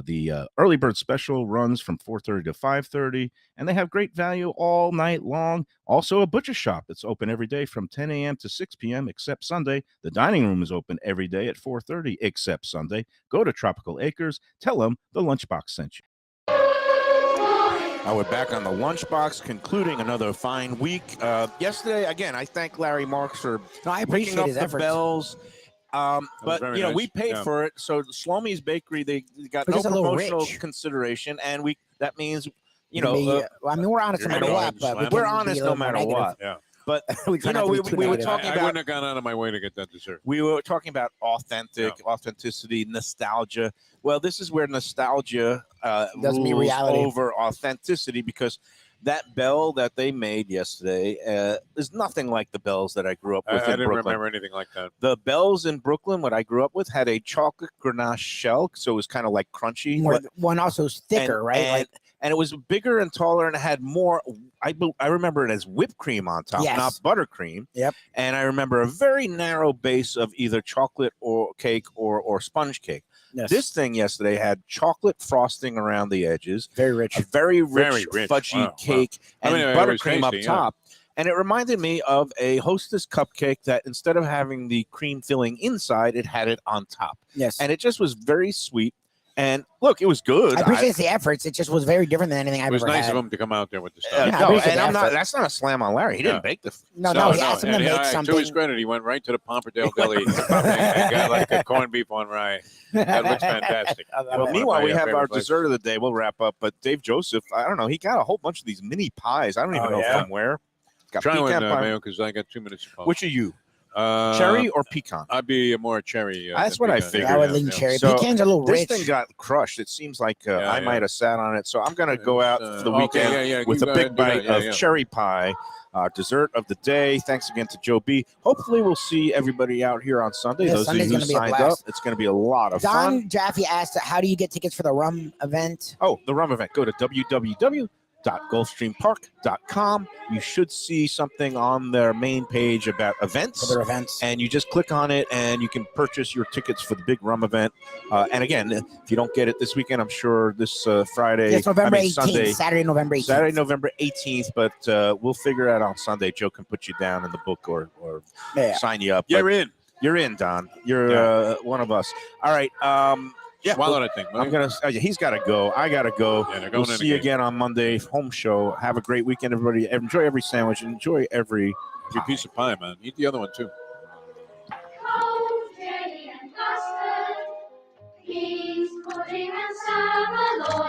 The early bird special runs from 4:30 to 5:30, and they have great value all night long. Also, a butcher shop that's open every day from 10 a.m. to 6 p.m. except Sunday. The dining room is open every day at 4:30 except Sunday. Go to Tropical Acres. Tell them the Lunchbox sent you. We're back on the Lunchbox, concluding another fine week. Yesterday, again, I thank Larry Marks for I picking appreciate up his the efforts. bells. But very you know, nice. we paid Yeah. for it. So Slomy's Bakery, they got We're no just a little promotional rich. consideration, and that means I mean, we're honest no You're matter gonna what, go ahead and but slam we're it? honest no matter what. Yeah. But We try you not know, to we be too were negative. talking I about wouldn't have gone out of my way to get that dessert. we were talking about authenticity, nostalgia. Well, this is where nostalgia Doesn't mean rules reality. over authenticity, because that bell that they made yesterday is nothing like the bells that I grew up I with in didn't Brooklyn. remember anything like that. The bells in Brooklyn, what I grew up with, had a chocolate ganache shell, so it was kind of like crunchy. More, but- one also is thicker, and, right? And, and it was bigger and taller, and it had more. I remember it as whipped cream on top, Yes. not buttercream. Yep. And I remember a very narrow base of either chocolate or cake or sponge cake. yes. This thing yesterday had chocolate frosting around the edges, very rich. a very Very rich, rich. fudgy Wow, wow. cake, I and mean, it was buttercream up tasty, yeah. top. And it reminded me of a Hostess cupcake that instead of having the cream filling inside, it had it on top. Yes. And it just was very sweet. And look, it was good. I appreciate the efforts. It just was very different than anything I've It was ever nice had. of him to come out there with the Yeah, stuff. I no, appreciate and the I'm not. effort. That's not a slam on Larry. He Yeah. didn't bake the. No, he asked him to and make to his something. credit, he went right to the Pomperdale Deli and got like a corned beef on rye. That looks fantastic. Well, One of meanwhile, my, we have favorite our places. dessert of the day. We'll wrap up. But Dave Joseph, I don't know. He got a whole bunch of these mini pies. I don't even Oh, know yeah? from where. Got Try one, pecan pie. Mayo, because I got 2 minutes to call. Which are you? Uh, Cherry or pecan? I'd be more cherry. That's than what I pecan. figured. I would lean Yeah. cherry. So, Pecans are a little This rich. thing got crushed. It seems like Yeah, I yeah. might have sat on it. So I'm going to go out for the Okay, weekend yeah, with you a go big ahead and do that. bite Yeah, of yeah. cherry pie, dessert of the day. Thanks again to Joe B. Hopefully, we'll see everybody out here on Sunday. Yeah, Those Sunday's of you who gonna be a signed up, blast. it's going to be a lot of fun. Don Jaffe asked, how do you get tickets for the rum event? Oh, the rum event. Go to www.gulfstreampark.com. You should see something on their main page about For events. their events. And you just click on it and you can purchase your tickets for the big rum event. And again, if you don't get it this weekend, I'm sure this Friday, It's November 18th, Sunday, Saturday, November 18th. Saturday, November 18th. But we'll figure it out on Sunday. Joe can put you down in the book or Yeah. sign you up. You're But in. you're in, Don. You're one of us. All right. Yeah, Swallow that thing. I'm gonna. He's got to go. I gotta go. Yeah, they're We'll going in see you again. again on Monday. Home show. Have a great weekend, everybody. Enjoy every sandwich. Enjoy every. Every piece of pie, man. Eat the other one, too. Jelly and custard, beans, pudding and samalone.